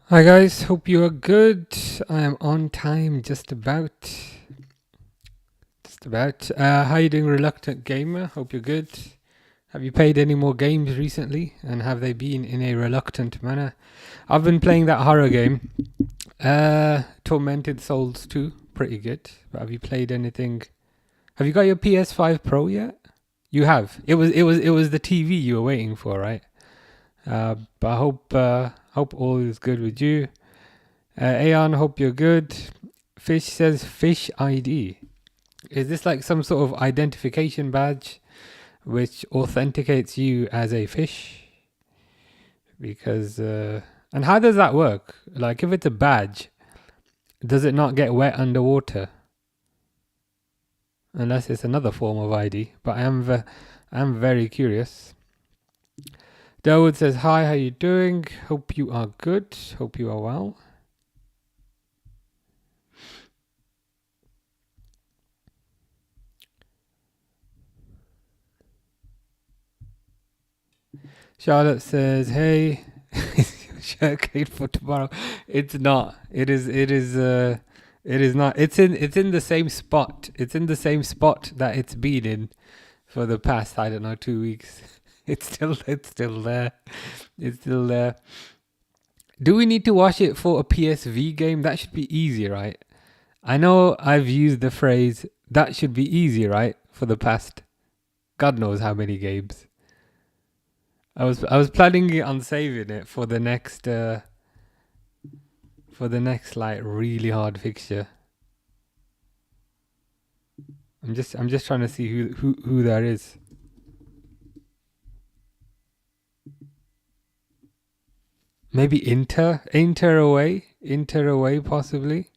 Hi guys, hope you are good. I am on time, just about. How you doing, Reluctant Gamer? Hope you're good. Have you played any more games recently, and have they been in a reluctant manner? I've been playing that horror game, Tormented Souls 2. Pretty good. But have you played anything? Have you got your PS5 Pro yet? You have. It was the TV you were waiting for, right? But I hope all is good with you. Aeon, hope you're good. Fish says Fish ID. Is this like some sort of identification badge which authenticates you as a fish? Because, and how does that work? Like, if it's a badge, does it not get wet underwater? Unless it's another form of ID. But I'm very curious. Dawood says, hi, how you doing? Hope you are good. Hope you are well. Charlotte says, "Hey, is your shirt clean for tomorrow?" It's not. It is. It is. It is not. It's in. It's in the same spot. It's in the same spot that it's been in for the past, I don't know, 2 weeks. It's still. It's still there. It's still there. Do we need to wash it for a PSV game? That should be easy, right? I know I've used the phrase "that should be easy," right, for the past God knows how many games. I was planning on saving it for the next like really hard fixture. I'm just trying to see who that is. Maybe Inter away possibly.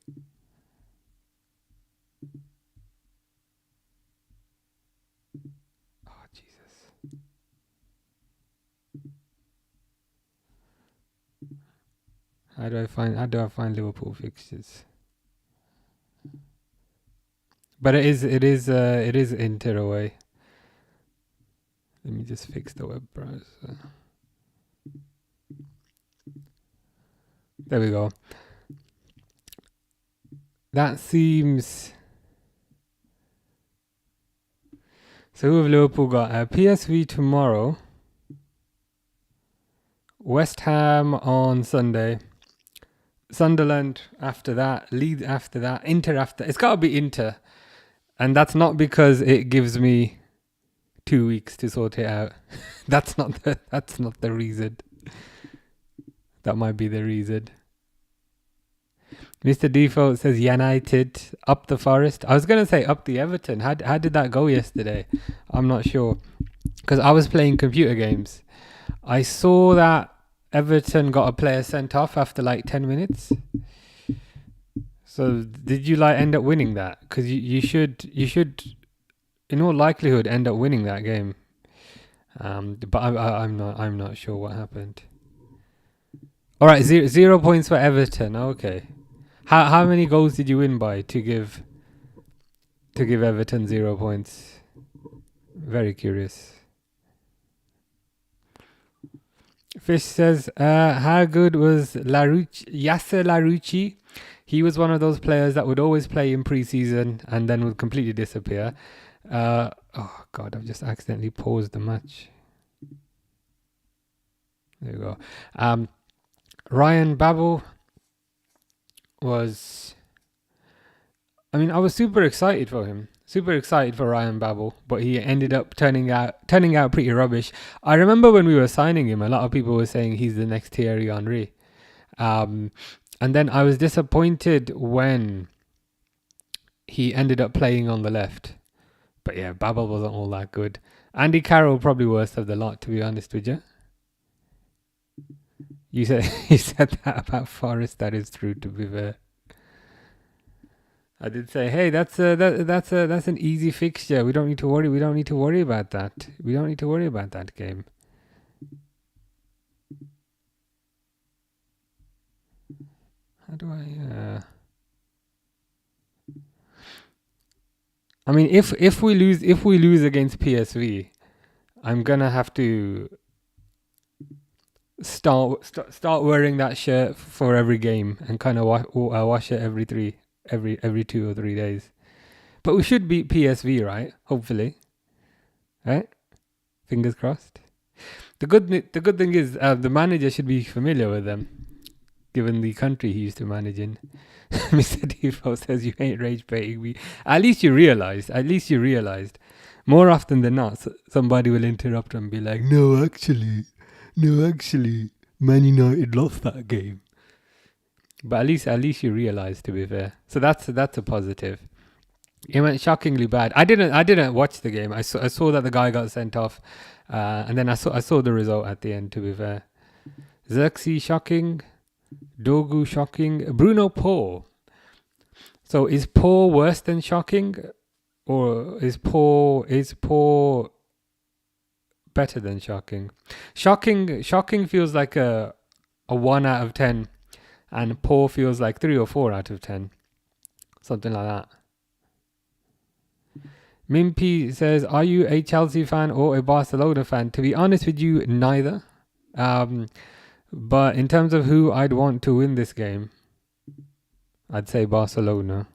Oh Jesus! How do I find Liverpool fixtures? But it is Inter away. Let me just fix the web browser. There we go. That seems. So who have Liverpool got? PSV tomorrow. West Ham on Sunday. Sunderland after that. Leeds after that. Inter after. It's got to be Inter. And that's not because it gives me 2 weeks to sort it out. That's not the reason. That might be the reason. Mr. Default says United up the Forest. I was gonna say up the Everton. How did that go yesterday? I'm not sure because I was playing computer games. I saw that Everton got a player sent off after like 10 minutes. So did you like end up winning that? Because you should in all likelihood end up winning that game. But I'm not sure what happened. All right, 0 points for Everton. Okay. How many goals did you win by to give Everton 0 points? Very curious. Fish says, how good was Yasser Larouci? He was one of those players that would always play in pre-season and then would completely disappear. Oh God, I've just accidentally paused the match. There we go. Ryan Babel was. I mean, I was super excited for him. Super excited for Ryan Babel, but he ended up turning out pretty rubbish. I remember when we were signing him, a lot of people were saying he's the next Thierry Henry. And then I was disappointed when he ended up playing on the left. But yeah, Babel wasn't all that good. Andy Carroll probably worst of the lot, to be honest with you. You said that about Forest. That is true, to be fair. I did say, hey, that's an easy fixture. We don't need to worry. We don't need to worry about that. We don't need to worry about that game. How do I? I mean, if we lose against PSV, I'm gonna have to start wearing that shirt for every game and kind of wash it every 2 or 3 days. But we should beat PSV, right? Hopefully, right? Fingers crossed. The good thing is the manager should be familiar with them, given the country he used to manage in. Mr. Defoe says you ain't rage baiting me. At least you realized. At least you realized. More often than not, somebody will interrupt and be like, "No, actually, Man United lost that game." But at least you realized. To be fair, so that's a positive. It went shockingly bad. I didn't watch the game. I saw that the guy got sent off, and then I saw the result at the end. To be fair, Xerxes shocking, Dogu shocking, Bruno Paul. So is Paul worse than shocking, or is Paul better than shocking? Shocking feels like a 1 out of 10, and Paul feels like 3 or 4 out of 10, something like that. Mimpy says, "Are you a Chelsea fan or a Barcelona fan?" To be honest with you, neither. But in terms of who I'd want to win this game, I'd say Barcelona.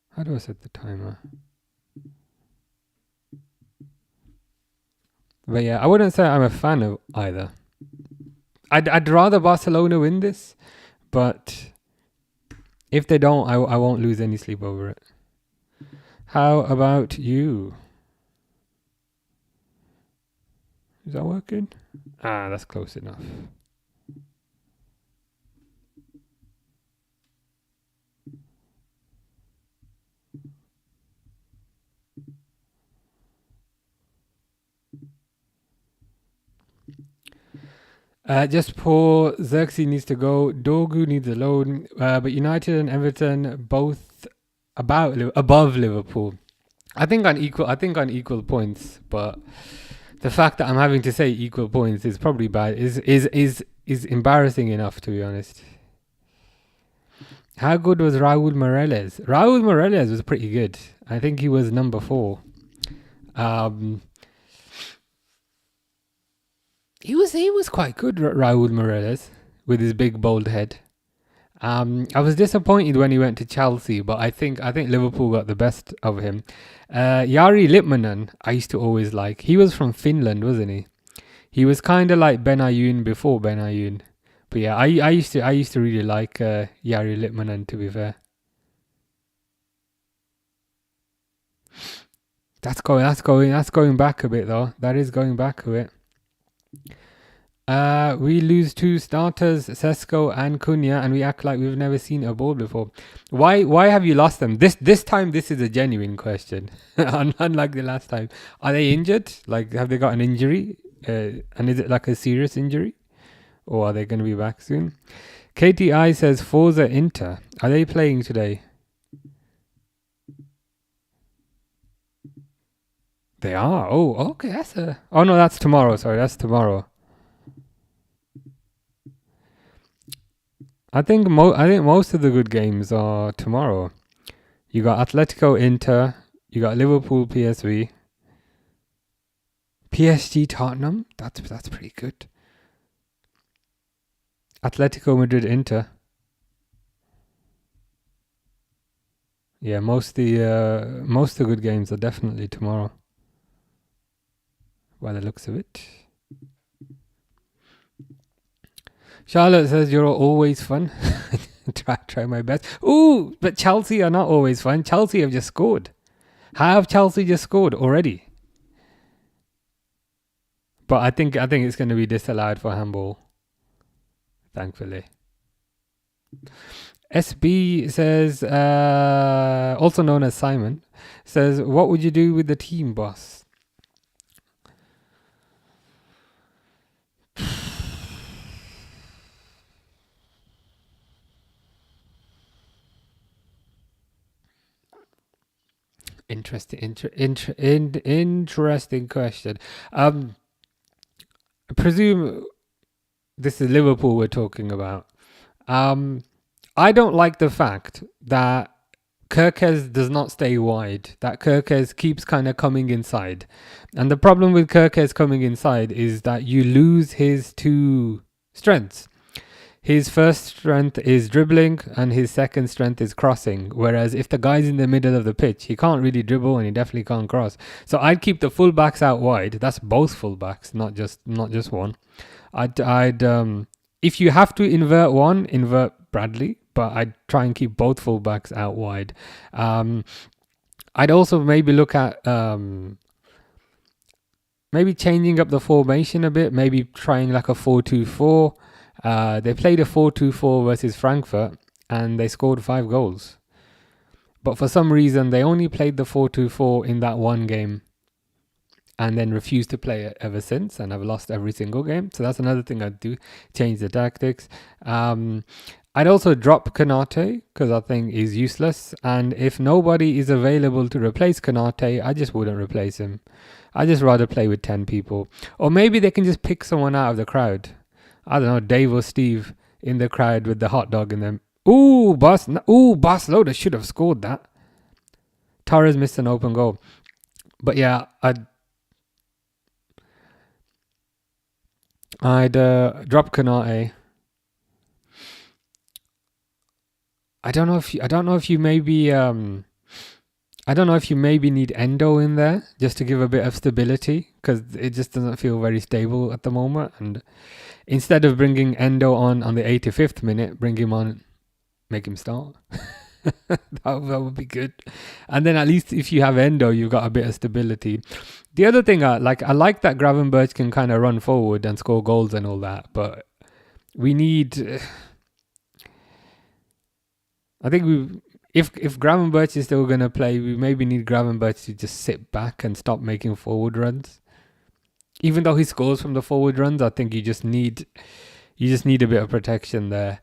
How do I set the timer? But yeah, I wouldn't say I'm a fan of either. I'd rather Barcelona win this, but if they don't, I won't lose any sleep over it. How about you? Is that working? That's close enough. Just poor. Xerxes needs to go. Dogu needs a loan. But United and Everton both above Liverpool. I think on equal points. But the fact that I'm having to say equal points is probably bad. Is embarrassing enough, to be honest. How good was Raul Morales? Raul Morales was pretty good. I think he was number 4. He was quite good, Raul Morales, with his big bold head. I was disappointed when he went to Chelsea, but I think Liverpool got the best of him. Jari Litmanen, I used to always like. He was from Finland, wasn't he? He was kind of like Benayoun before Benayoun. But yeah, I used to really like Jari Litmanen, to be fair. That's going back a bit though. That is going back a bit. We lose 2 starters, Sesko and Cunha, and we act like we've never seen a ball before. Why have you lost them? This time, this is a genuine question. Unlike the last time. Are they injured? Like, have they got an injury? And is it like a serious injury? Or are they going to be back soon? KTI says, Forza Inter. Are they playing today? They are. Oh, okay. Oh no, that's tomorrow. Sorry, that's tomorrow. I think most of the good games are tomorrow. You got Atletico Inter, you got Liverpool PSV, PSG Tottenham. That's pretty good. Atletico Madrid Inter. Yeah, most of the good games are definitely tomorrow, by the looks of it. Charlotte says you're always fun. try my best. Ooh, but Chelsea are not always fun. Chelsea have just scored. Have Chelsea just scored already? But I think it's going to be disallowed for handball. Thankfully. SB says, also known as Simon, says, what would you do with the team, boss? Interesting question. I presume this is Liverpool we're talking about. I don't like the fact that Kirkes does not stay wide. That Kirkes keeps kind of coming inside. And the problem with Kirkes coming inside is that you lose his two strengths. His first strength is dribbling and his second strength is crossing. Whereas if the guy's in the middle of the pitch, he can't really dribble and he definitely can't cross. So I'd keep the fullbacks out wide. That's both fullbacks, not just one. I'd if you have to invert one, invert Bradley, but I'd try and keep both fullbacks out wide. I'd also maybe look at maybe changing up the formation a bit, maybe trying like a 4-2-4. They played a 4-2-4 versus Frankfurt and they scored 5 goals. But for some reason, they only played the 4-2-4 in that one game and then refused to play it ever since, and I've lost every single game. So that's another thing I'd do, change the tactics. I'd also drop Konate because I think he's useless. And if nobody is available to replace Konate, I just wouldn't replace him. I'd just rather play with 10 people. Or maybe they can just pick someone out of the crowd. I don't know, Dave or Steve in the crowd with the hot dog in them. Barcelona should have scored that. Torres missed an open goal. But yeah, I'd drop Konate. I don't know if you maybe need Endo in there just to give a bit of stability, because it just doesn't feel very stable at the moment. And instead of bringing Endo on the 85th minute, bring him on, make him start. that would be good. And then at least if you have Endo, you've got a bit of stability. The other thing I like that Gravenberch can kind of run forward and score goals and all that, but we need. I think if Gravenberch is still gonna play, we maybe need Gravenberch to just sit back and stop making forward runs. Even though he scores from the forward runs, I think you just need a bit of protection there.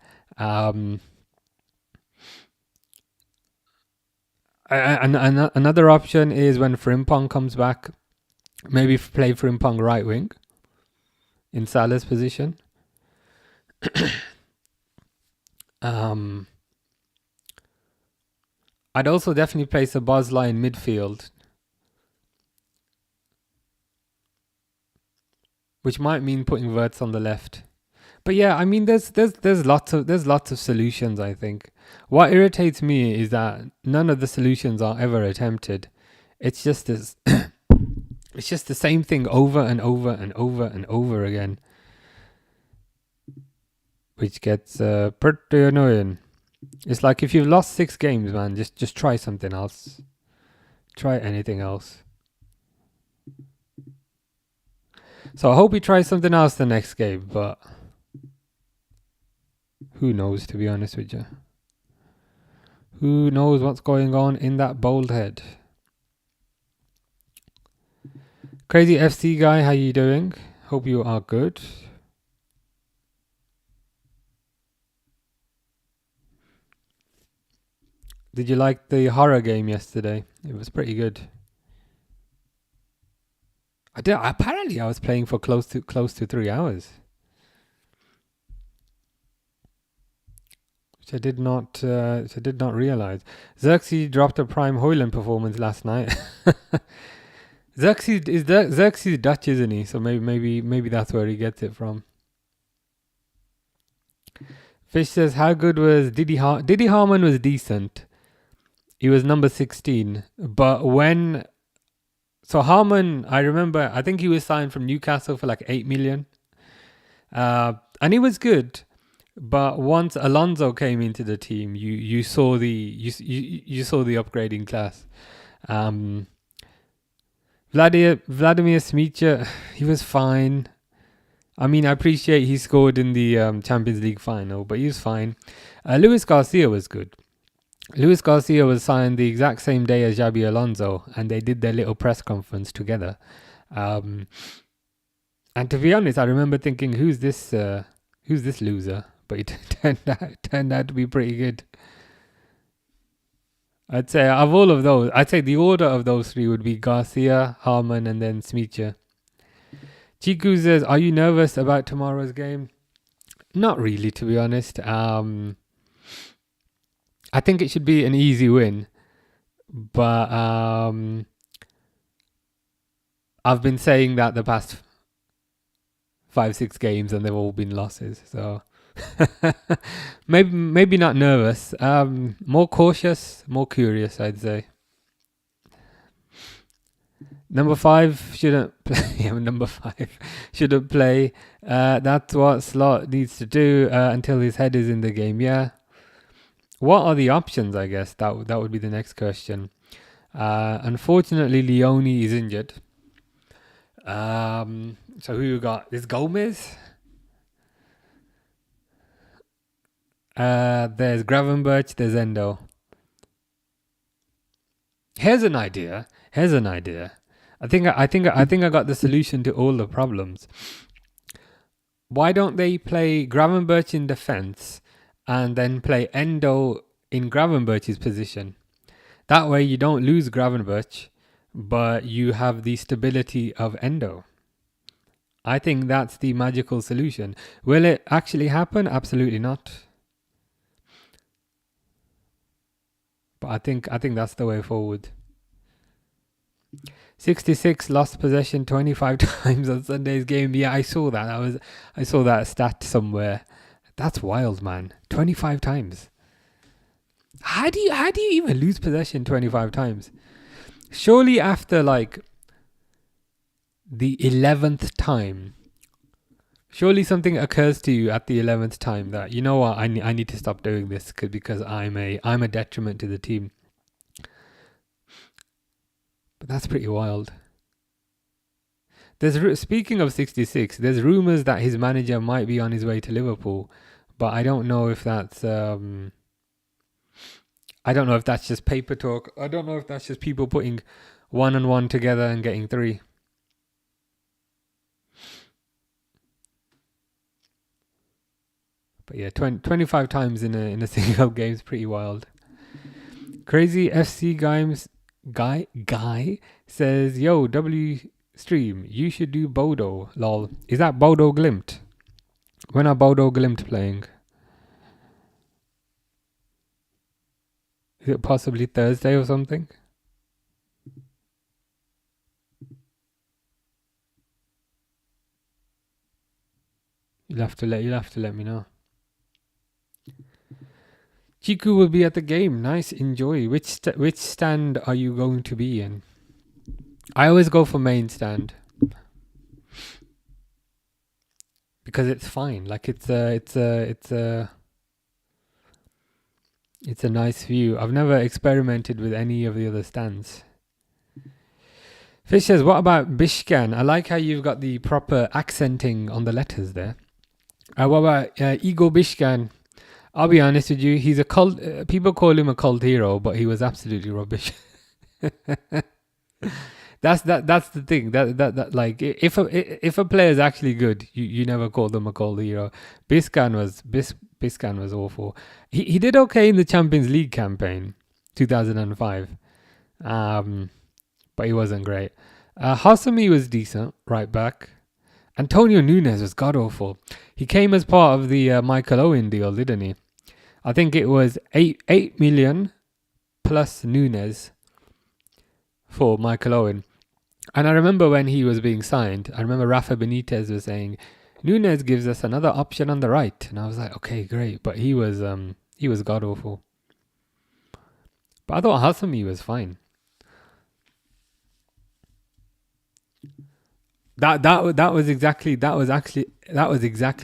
Another option is when Frimpong comes back, maybe play Frimpong right wing in Salah's position. I'd also definitely place a Bosla in midfield, which might mean putting Wirtz on the left. But yeah, I mean, there's lots of solutions. I think what irritates me is that none of the solutions are ever attempted. It's just this. It's just the same thing over and over and over and over again, which gets pretty annoying. It's like if you've lost 6 games, man, just try something else. Try anything else. So I hope he tries something else the next game, but who knows, to be honest with you. Who knows what's going on in that bald head? Crazy FC guy, how you doing? Hope you are good. Did you like the horror game yesterday? It was pretty good. Apparently, I was playing for close to 3 hours, which I did not realize. Xerxes dropped a prime Hoyland performance last night. Xerxes is Dutch, isn't he? So maybe that's where he gets it from. Fish says, how good was Didi Harman was decent. He was number 16. But Harman, I remember, I think he was signed from Newcastle for like 8 million. And he was good. But once Alonso came into the team, you saw the upgrading class. Vladimir Smicha, he was fine. I mean, I appreciate he scored in the Champions League final, but he was fine. Luis Garcia was good. Luis Garcia was signed the exact same day as Xabi Alonso, and they did their little press conference together. And to be honest, I remember thinking, who's this loser? But it turned out to be pretty good. I'd say of all of those, the order of those 3 would be Garcia, Harman, and then Smicha. Chiku says, are you nervous about tomorrow's game? Not really, to be honest. I think it should be an easy win. but I've been saying that the past 5-6 games, and they've all been losses. So maybe not nervous. More cautious, more curious, I'd say. Number 5 shouldn't play. Yeah, number 5 shouldn't play. That's what Slot needs to do until his head is in the game. Yeah. What are the options? I guess that would be the next question. Unfortunately, Leone is injured. So who you got? There's Gomez. There's Gravenberch. There's Endo. Here's an idea. I think I got the solution to all the problems. Why don't they play Gravenberch in defense and then play Endo in Gravenberch's position? That way you don't lose Gravenberch, but you have the stability of Endo. I think that's the magical solution. Will it actually happen? Absolutely not. But I think that's the way forward. 66 lost possession 25 times on Sunday's game. Yeah, I saw that. I saw that stat somewhere. That's wild, man. 25 times. How do you even lose possession 25 times? Surely after like the 11th time, surely something occurs to you at the 11th time that, you know what, I need to stop doing this because I'm a detriment to the team. But that's pretty wild. Speaking of 66, there's rumors that his manager might be on his way to Liverpool, but I don't know if that's just paper talk. I don't know if that's just people putting one and one together and getting 3. But yeah, 25 times in a single game is pretty wild. Crazy FC guy says, "Yo, W stream, you should do Bodo. Lol. Is that Bodo Glimt? When are Bodo Glimt playing? Is it possibly Thursday or something?" You'll have to let me know. Chiku will be at the game. Nice, enjoy. Which stand are you going to be in? I always go for main stand because it's fine. Like it's a nice view. I've never experimented with any of the other stands. Fish says, what about Bishkan? I like how you've got the proper accenting on the letters there. What about Igor Bishkan? I'll be honest with you, he's a cult. People call him a cult hero, but he was absolutely rubbish. That's the thing. That like if a player is actually good, you never call them a cult hero. Biscan was awful. He did okay in the Champions League campaign, 2005, but he wasn't great. Hasami was decent, right back. Antonio Nunes was god awful. He came as part of the Michael Owen deal, didn't he? I think it was 8 million plus Nunes for Michael Owen. And I remember when he was being signed, I remember Rafa Benitez was saying, Nunes gives us another option on the right. And I was like, okay, great. But he was god awful. But I thought Hasami was fine. That was exactly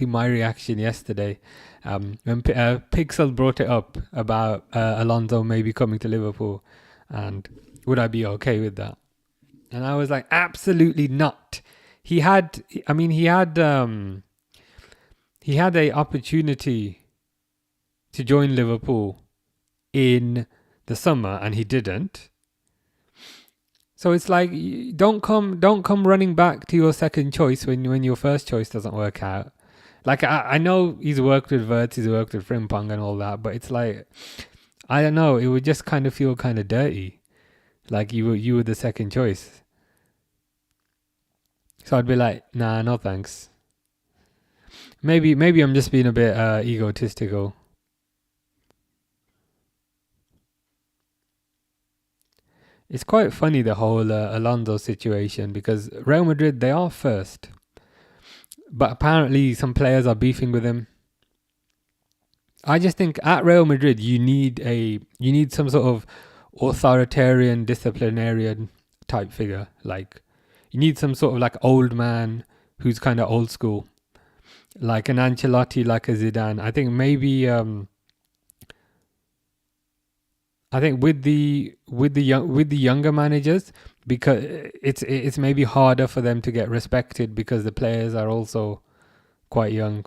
my reaction yesterday when Pixel brought it up about Alonso maybe coming to Liverpool, and would I be okay with that? And I was like, absolutely not. He had a opportunity to join Liverpool in the summer, and he didn't. So it's like, don't come running back to your second choice when your first choice doesn't work out. Like I know he's worked with Wirtz, he's worked with Frimpong and all that, but it's like, I don't know, it would just kind of feel kind of dirty, like you were the second choice. So I'd be like, nah, no thanks. Maybe I'm just being a bit egotistical. It's quite funny, the whole Alonso situation, because Real Madrid, they are first, but apparently some players are beefing with him. I just think at Real Madrid you need some sort of authoritarian disciplinarian type figure. Like you need some sort of like old man who's kind of old school, like an Ancelotti, like a Zidane. I think maybe I think with the younger managers, because it's maybe harder for them to get respected because the players are also quite young.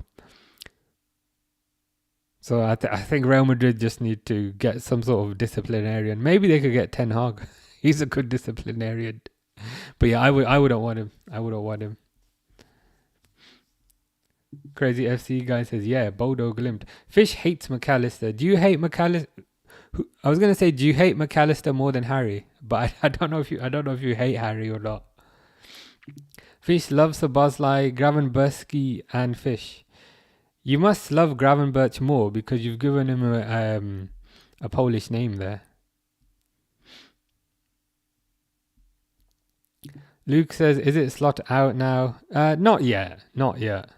So I think Real Madrid just need to get some sort of disciplinarian. Maybe they could get Ten Hag. He's a good disciplinarian. But yeah, I wouldn't want him. I wouldn't want him. Crazy FC guy says, yeah, Bodo Glimt. Fish hates McAllister. Do you hate McAllister? I was gonna say, do you hate McAllister more than Harry? But I don't know if you hate Harry or not. Fish loves Szoboszlai, Gravenberski, and Fish. You must love Gravenberch more because you've given him a Polish name there. Luke says, "Is it slot out now?" Not yet. Not yet.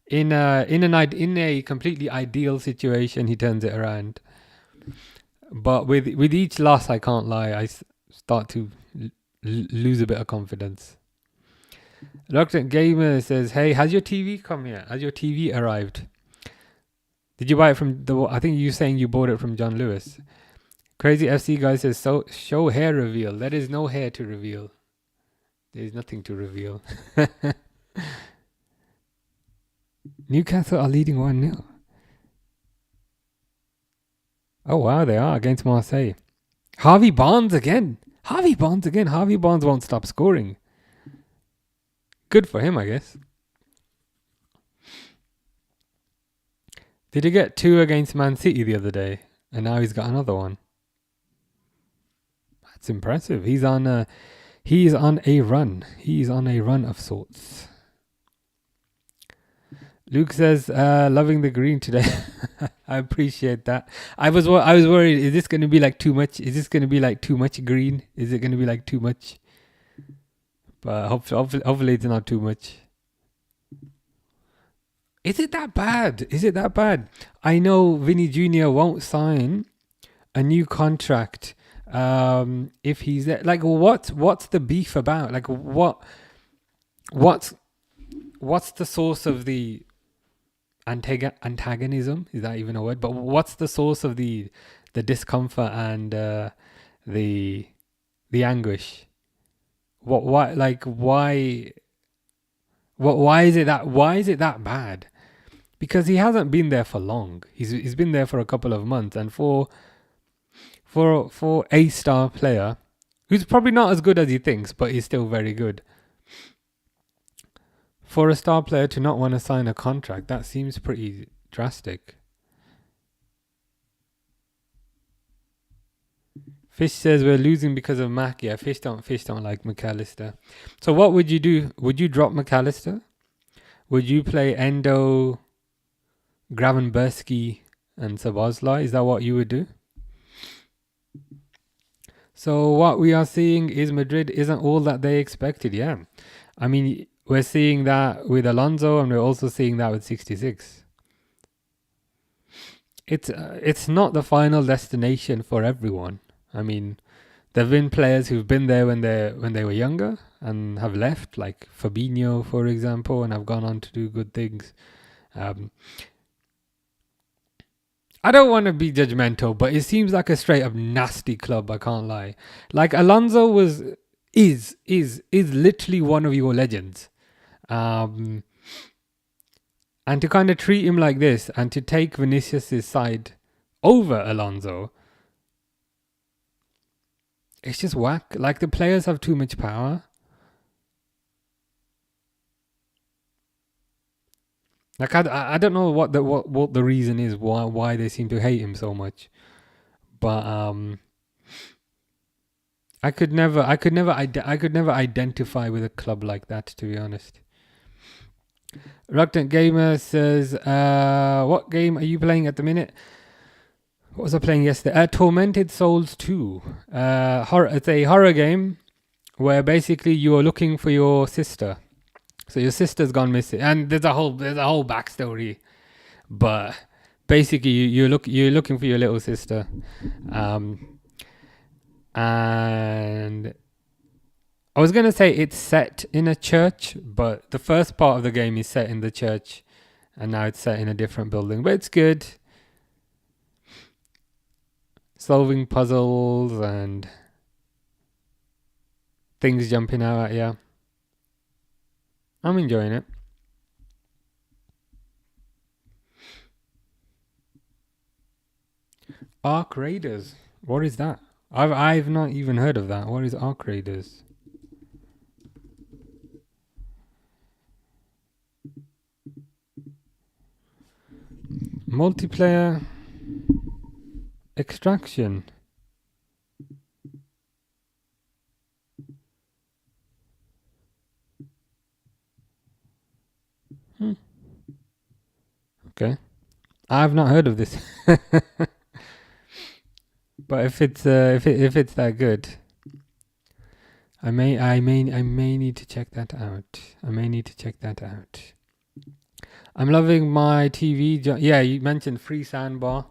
In a completely ideal situation, he turns it around. But with each loss, I can't lie, I start to lose a bit of confidence. Reluctant Gamer says, "Hey, has your TV come yet? Has your TV arrived? Did you buy it from the? I think you're saying you bought it from John Lewis." Crazy FC guy says, "So show hair reveal. There is no hair to reveal. There is nothing to reveal." Newcastle are leading 1-0. Oh wow, they are against Marseille. Harvey Barnes again. Harvey Barnes won't stop scoring. Good for him, I guess. Did he get 2 against Man City the other day? And now he's got another one. That's impressive. He's on a run. He's on a run of sorts. Luke says, loving the green today. I appreciate that. I was worried, is this going to be like too much? Is this going to be like too much green? Is it going to be like too much? But hopefully it's not too much. Is it that bad? I know Vinny Jr. won't sign a new contract if he's there. Like, what's the beef about? Like, what's the source of the antagonism? Is that even a word? But what's the source of the discomfort and the anguish? Why is it that bad? Because he hasn't been there for long. He's been there for a couple of months, and for a star player who's probably not as good as he thinks, but he's still very good. For a star player to not want to sign a contract, that seems pretty drastic. Fish says we're losing because of Mac. Yeah, Fish don't like McAllister. So what would you do? Would you drop McAllister? Would you play Endo, Gravenberski, and Szoboszlai? Is that what you would do? So what we are seeing is Madrid isn't all that they expected. Yeah, I mean, we're seeing that with Alonso, and we're also seeing that with 66. It's not the final destination for everyone. I mean, there've been players who've been there when they were younger and have left, like Fabinho, for example, and have gone on to do good things. I don't want to be judgmental, but it seems like a straight up nasty club. I can't lie. Like Alonso is literally one of your legends, and to kind of treat him like this and to take Vinicius's side over Alonso, it's just whack. Like the players have too much power. Like I don't know what the reason is why they seem to hate him so much, but I could never identify with a club like that, to be honest. Reluctant Gamer says, what game are you playing at the minute? What was I playing yesterday? Tormented Souls 2. It's a horror game where basically you are looking for your sister. So your sister's gone missing, and there's a whole backstory. But basically, you're looking for your little sister, and I was gonna say it's set in a church, but the first part of the game is set in the church, and now it's set in a different building. But it's good. Solving puzzles and things jumping out at you. I'm enjoying it. Ark Raiders. What is that? I've not even heard of that. What is Ark Raiders? Multiplayer extraction. Okay, I've not heard of this. But if it's that good, I may need to check that out. I'm loving my TV. Yeah, you mentioned free soundbar.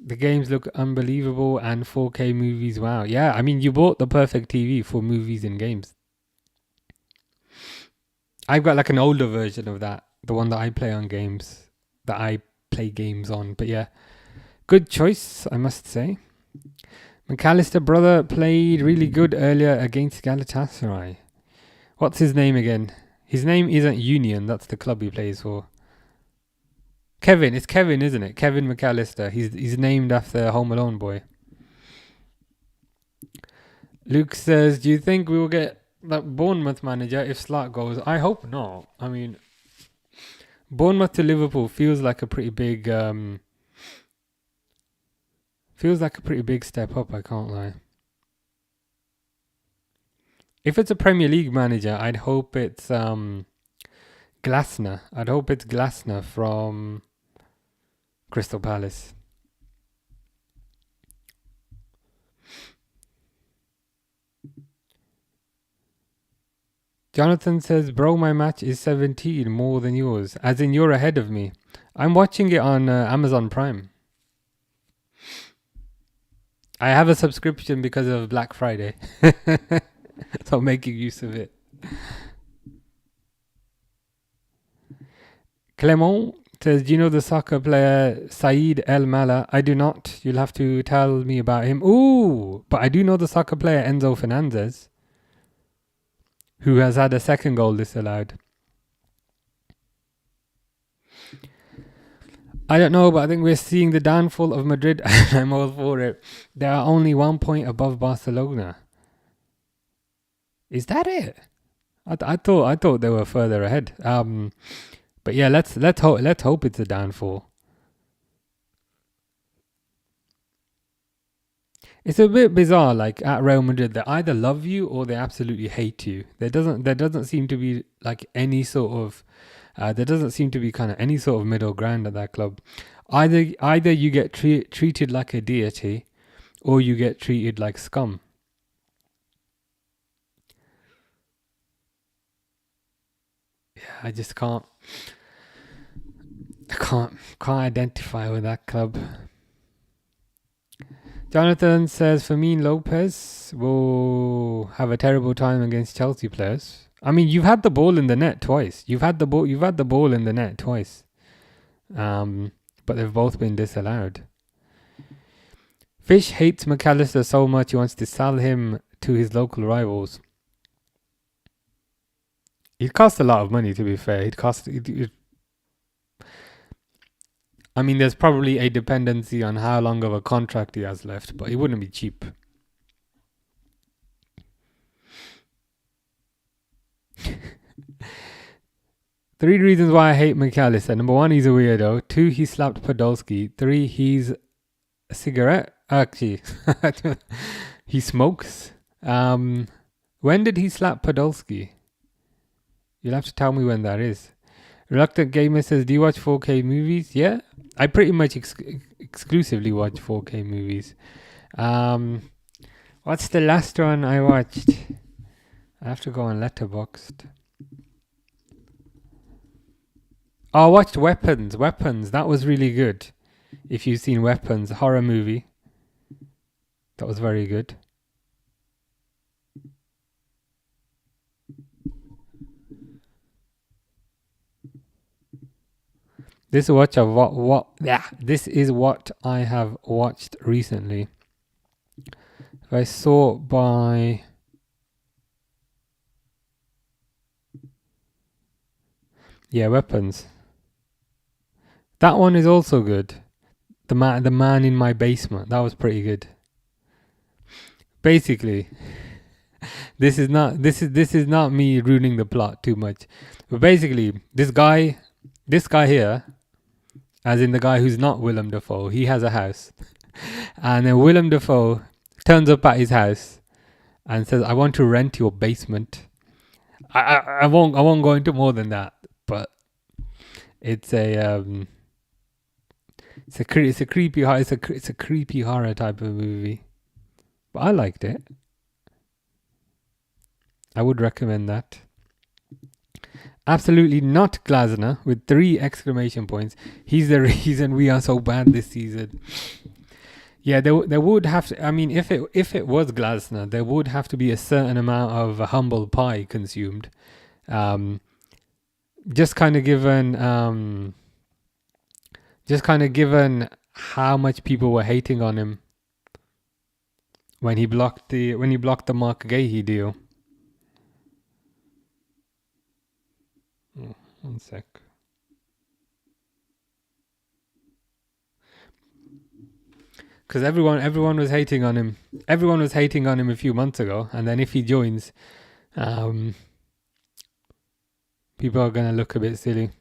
The games look unbelievable, and 4K movies. Wow. Yeah, I mean, you bought the perfect TV for movies and games. I've got like an older version of that, the one that I play on games, that I play games on. But yeah, good choice, I must say. McAllister brother played really good earlier against Galatasaray. What's his name again? His name isn't Union, that's the club he plays for. Kevin, it's Kevin, isn't it? Kevin McAllister. He's named after Home Alone boy. Luke says, do you think we will get that Bournemouth manager if Slack goes? I hope not. I mean, Bournemouth to Liverpool feels like a pretty big step up, I can't lie. If it's a Premier League manager, I'd hope it's Glasner. I'd hope it's Glasner from Crystal Palace. Jonathan says, bro, my match is 17 more than yours. As in, you're ahead of me. I'm watching it on Amazon Prime. I have a subscription because of Black Friday. So I'm making use of it. Clement says, do you know the soccer player Saeed El Mala? I do not. You'll have to tell me about him. Ooh, but I do know the soccer player Enzo Fernandez, who has had a second goal disallowed. I don't know, but I think we're seeing the downfall of Madrid, and I'm all for it. They are only 1 point above Barcelona. Is that it? I thought they were further ahead. But yeah, let's hope it's a downfall. It's a bit bizarre. Like at Real Madrid, they either love you or they absolutely hate you. There doesn't seem to be like any sort of there doesn't seem to be kind of any sort of middle ground at that club. Either you get treated like a deity, or you get treated like scum. Yeah, I just can't identify with that club. Jonathan says Fermin Lopez will have a terrible time against Chelsea players. I mean, you've had the ball in the net twice. You've had the ball in the net twice. But they've both been disallowed. Fish hates McAllister so much he wants to sell him to his local rivals. It costs a lot of money, to be fair. I mean, there's probably a dependency on how long of a contract he has left, but it wouldn't be cheap. Three reasons why I hate McAllister. Number one, he's a weirdo. Two, he slapped Podolski. Three, he's a cigarette. Actually, he smokes. When did he slap Podolski? You'll have to tell me when that is. Reluctant Gamer says, do you watch 4K movies? Yeah. I pretty much exclusively watch 4K movies. What's the last one I watched? I have to go on Letterboxd. Oh, I watched Weapons. Weapons. That was really good. If you've seen Weapons, horror movie. That was very good. This is what I have watched recently. If I sort by Weapons. That one is also good. The man in my basement. That was pretty good. Basically, this is not me ruining the plot too much. But basically, this guy here, as in the guy who's not Willem Dafoe, he has a house. And then Willem Dafoe turns up at his house and says, "I want to rent your basement." I won't go into more than that, but it's a creepy horror type of movie. But I liked it. I would recommend that. Absolutely not Glasner with 3 exclamation points. He's the reason we are so bad this season. Yeah, there would have to. I mean, if it was Glasner, there would have to be a certain amount of humble pie consumed. Just kind of given how much people were hating on him when he blocked the Mark Gahey deal. Oh, one sec. Because everyone was hating on him. Everyone was hating on him a few months ago, and then if he joins, people are gonna look a bit silly.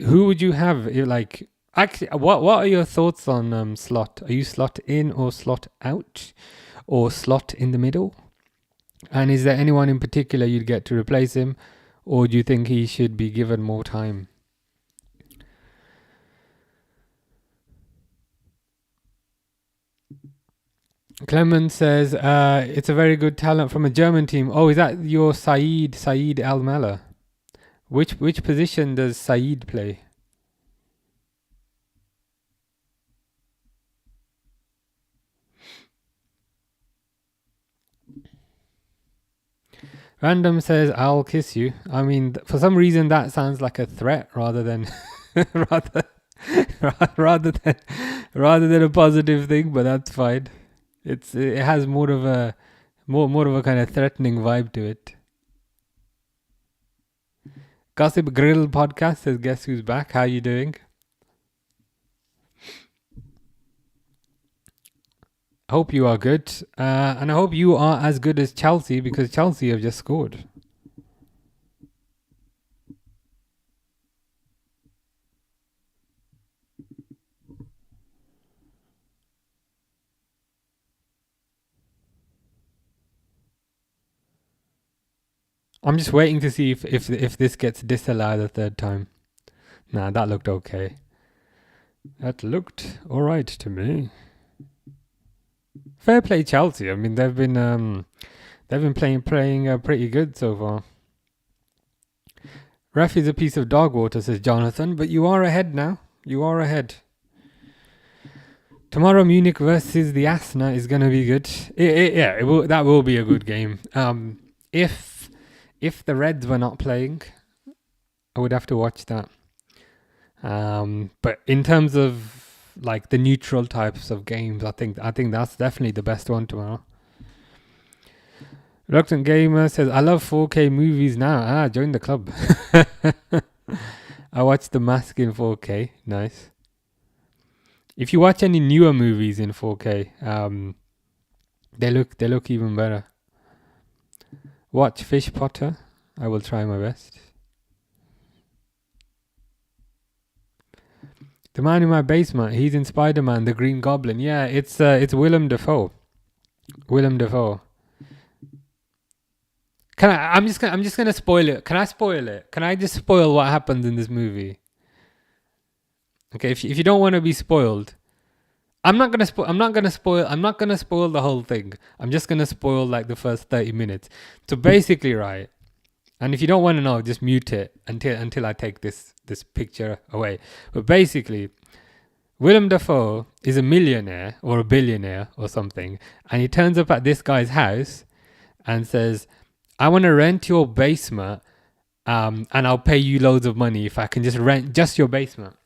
Who would you have? Like, actually, what are your thoughts on Slot? Are you slot in or slot out, or slot in the middle? And is there anyone in particular you'd get to replace him, or do you think he should be given more time? Clement says it's a very good talent from a German team. Oh, is that your Saeed Al Mala? Which position does Saeed play? Random says I'll kiss you. I mean, for some reason that sounds like a threat rather than rather than a positive thing, but that's fine. It has more of a kind of threatening vibe to it. Gossip Grill podcast says, "Guess who's back? How you doing?" I hope you are good, and I hope you are as good as Chelsea, because Chelsea have just scored. I'm just waiting to see if this gets disallowed a third time. Nah, that looked okay. That looked all right to me. Fair play, Chelsea. I mean, they've been playing pretty good so far. Ref is a piece of dog water, says Jonathan, but you are ahead now. You are ahead. Tomorrow, Munich versus the Asna is going to be good. That will be a good game. If the Reds were not playing, I would have to watch that. But in terms of like the neutral types of games, I think that's definitely the best one tomorrow. Reluctant Gamer says, "I love 4K movies now." Join the club. I watched The Mask in 4K. Nice. If you watch any newer movies in 4K, they look even better. Watch Fish Potter. I will try my best. The man in my basement. He's in Spider-Man, the Green Goblin. Yeah, it's Willem Dafoe. Willem Dafoe. I'm just gonna spoil it. Can I spoil it? Can I just spoil what happens in this movie? Okay, if you don't want to be spoiled, I'm not gonna spoil. I'm not gonna spoil. I'm not gonna spoil the whole thing. I'm just gonna spoil like the first 30 minutes. So basically, right. And if you don't want to know, just mute it until I take this picture away. But basically, Willem Dafoe is a millionaire or a billionaire or something, and he turns up at this guy's house and says, "I want to rent your basement, and I'll pay you loads of money if I can just rent just your basement."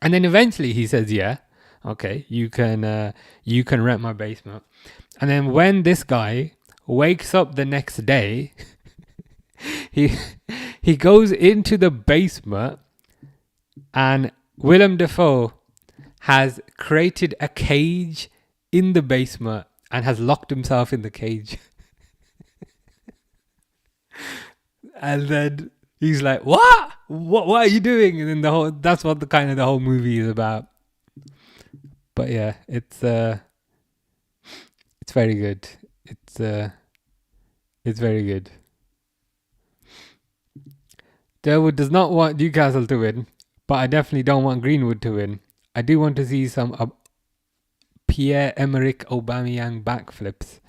And then eventually he says, "Yeah, okay, you can rent my basement." And then when this guy wakes up the next day, he he goes into the basement, and Willem Dafoe has created a cage in the basement and has locked himself in the cage. And then he's like, "What? What are you doing?" And then that's what the whole movie is about. But yeah, it's very good. It's very good. Derwood does not want Newcastle to win, but I definitely don't want Greenwood to win. I do want to see some Pierre-Emerick Aubameyang backflips.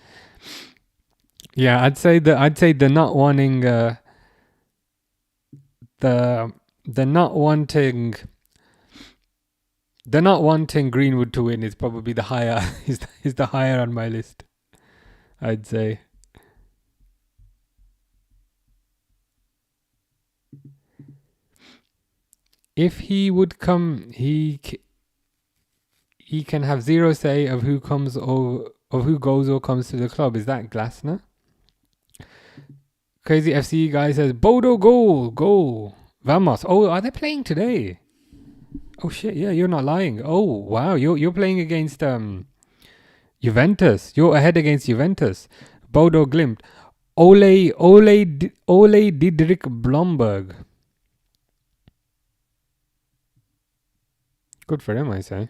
Yeah, I'd say the not wanting the not wanting Greenwood to win is probably the higher is the higher on my list, I'd say. If he would come, he can have zero say of who comes or of who goes or comes to the club. Is that Glasner? Crazy FC guy says Bodo goal. Vamos. Oh, are they playing today? Oh shit! Yeah, you're not lying. Oh wow, you're playing against Juventus. You're ahead against Juventus. Bodo Glimt. Ole Didrik Blomberg. Good for him, I say.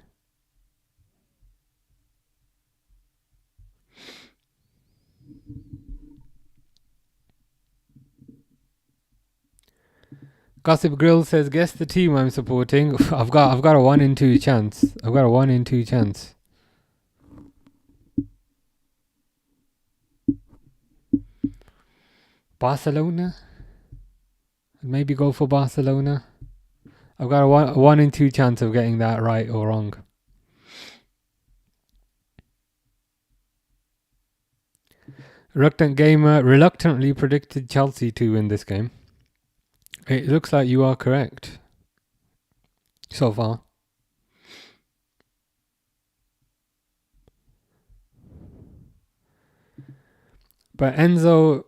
Gossip Grill says, "Guess the team I'm supporting." I've got a 1 in 2 chance. I've got a 1 in 2 chance. Barcelona. Maybe go for Barcelona. I've got a 1 in 2 chance of getting that right or wrong. Reluctant Gamer reluctantly predicted Chelsea to win this game. It looks like you are correct so far. But Enzo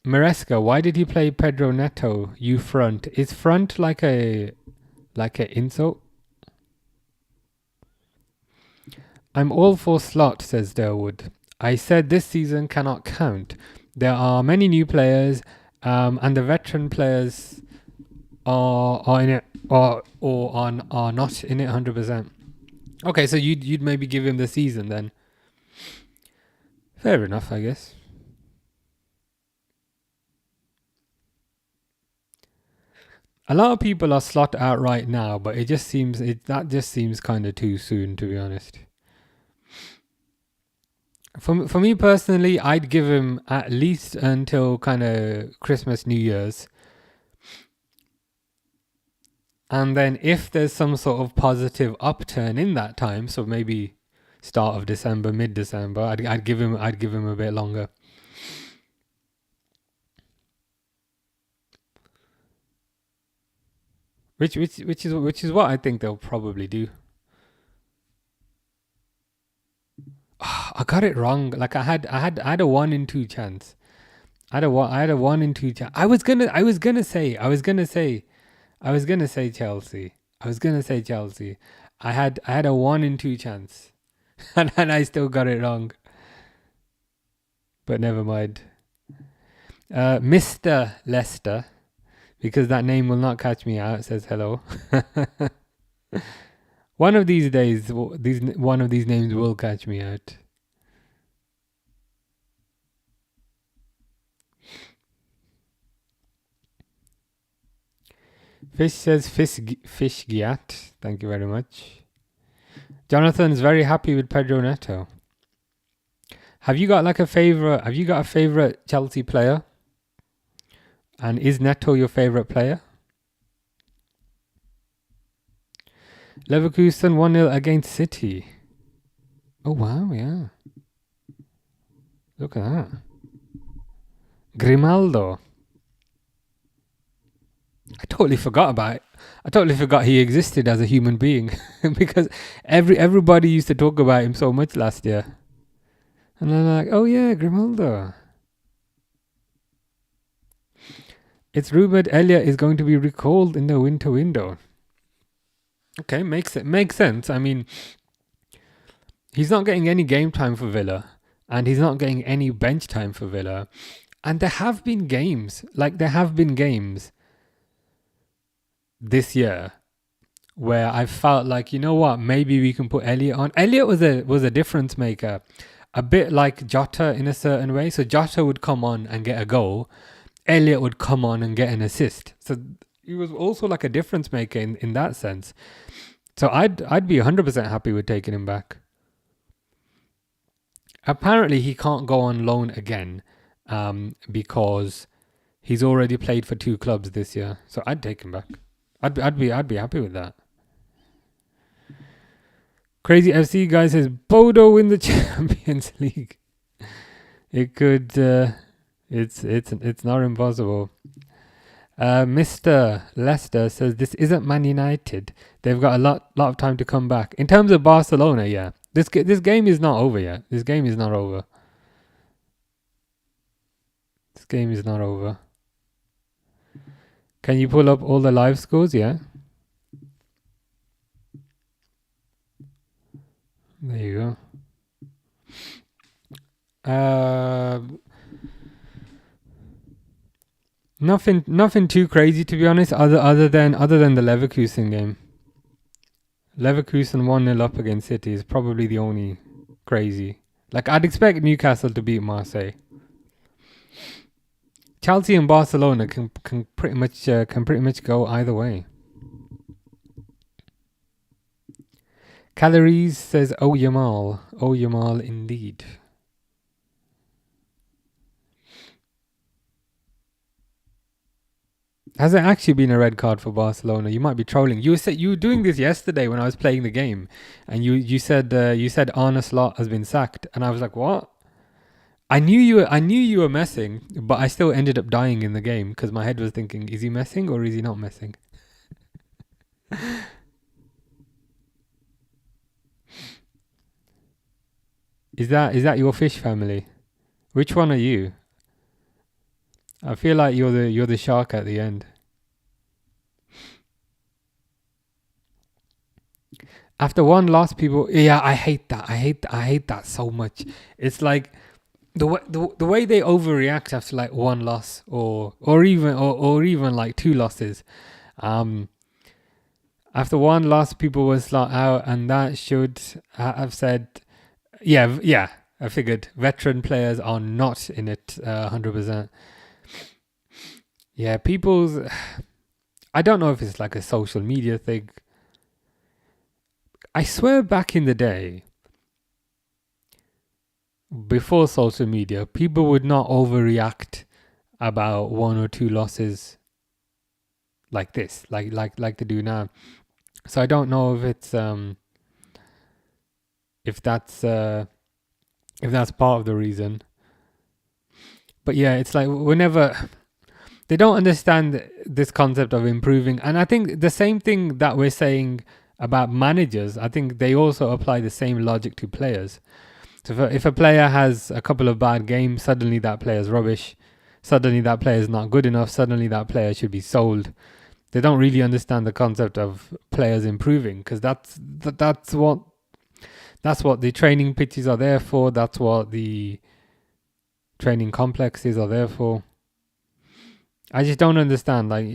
Maresca, why did he play Pedro Neto? You front. Is front like a insult? I'm all for slot, says Derwood. I said this season cannot count. There are many new players, and the veteran players are in it or are not in it 100%. Okay, so you'd maybe give him the season then. Fair enough, I guess. A lot of people are slot out right now, but it just seems kind of too soon, to be honest. For me personally, I'd give him at least until kind of Christmas, New Year's. And then if there's some sort of positive upturn in that time, so maybe start of December, mid-December, I'd give him a bit longer. Which is what I think they'll probably do. I got it wrong. Like I had a 1 in 2 chance. I had a 1 in 2 chance. I was gonna say Chelsea. I had a 1 in 2 chance, and I still got it wrong. But never mind. Mr. Leicester, because that name will not catch me out, says hello. One of these days, one of these names will catch me out. Fish says fish giat. Thank you very much. Jonathan's very happy with Pedro Neto. Have you got like a favorite? Have you got a favorite Chelsea player? And is Neto your favorite player? Leverkusen 1-0 against City. Oh wow, yeah. Look at that. Grimaldo. I totally forgot about it. I totally forgot he existed as a human being because everybody used to talk about him so much last year. And I'm like, oh yeah, Grimaldo. It's rumored Elliott is going to be recalled in the winter window. Okay, makes sense. I mean, he's not getting any game time for Villa, and he's not getting any bench time for Villa. And there have been games this year where I felt like, you know what, maybe we can put Elliott on. Elliott was a difference maker, a bit like Jota in a certain way. So Jota would come on and get a goal, Elliott would come on and get an assist. So he was also like a difference maker in that sense. So I'd be 100% happy with taking him back. Apparently he can't go on loan again because he's already played for 2 clubs this year. So I'd take him back. I'd be happy with that. Crazy FC guy says Bodo win the Champions League. It could. It's not impossible. Mr. Leicester says this isn't Man United. They've got a lot of time to come back. In terms of Barcelona, yeah, this game is not over yet. This game is not over. Can you pull up all the live scores? Yeah. There you go. Nothing too crazy, to be honest, other than the Leverkusen game. Leverkusen 1-0 up against City is probably the only crazy. Like, I'd expect Newcastle to beat Marseille. Chelsea and Barcelona can pretty much go either way. Calories says Yamal indeed. Has it actually been a red card for Barcelona? You might be trolling. You were doing this yesterday when I was playing the game, and you said Arne Slot has been sacked, and I was like, what? I knew you were messing, but I still ended up dying in the game because my head was thinking, is he messing or is he not messing? Is that your fish family? Which one are you? I feel like you're the shark at the end. After one loss, people, yeah, I hate that. I hate that so much. It's like the way they overreact after like one loss or even like 2 losses. After one loss, people were slot out, and that should have said, yeah. I figured veteran players are not in it 100%. Yeah, I don't know if it's like a social media thing. I swear back in the day, before social media, people would not overreact about 1 or 2 losses like this, like they do now. So I don't know if it's if that's part of the reason. But yeah, it's like whenever they don't understand this concept of improving, and I think the same thing that we're saying about managers, I think they also apply the same logic to players. So if a player has a couple of bad games, suddenly that player's rubbish, suddenly that player is not good enough, suddenly that player should be sold. They don't really understand the concept of players improving, because that's what the training pitches are there for. That's what the training complexes are there for. I just don't understand, like,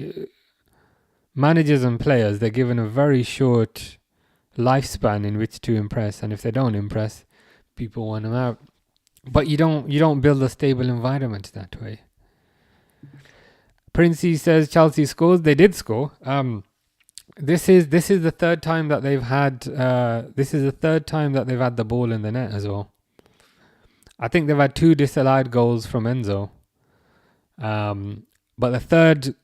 managers and players, they're given a very short lifespan in which to impress, and if they don't impress, people want them out. But you don't build a stable environment that way. Princey says Chelsea scores. They did score. This is the third time that they've had. This is the third time that they've had the ball in the net as well. I think they've had 2 disallowed goals from Enzo. But the third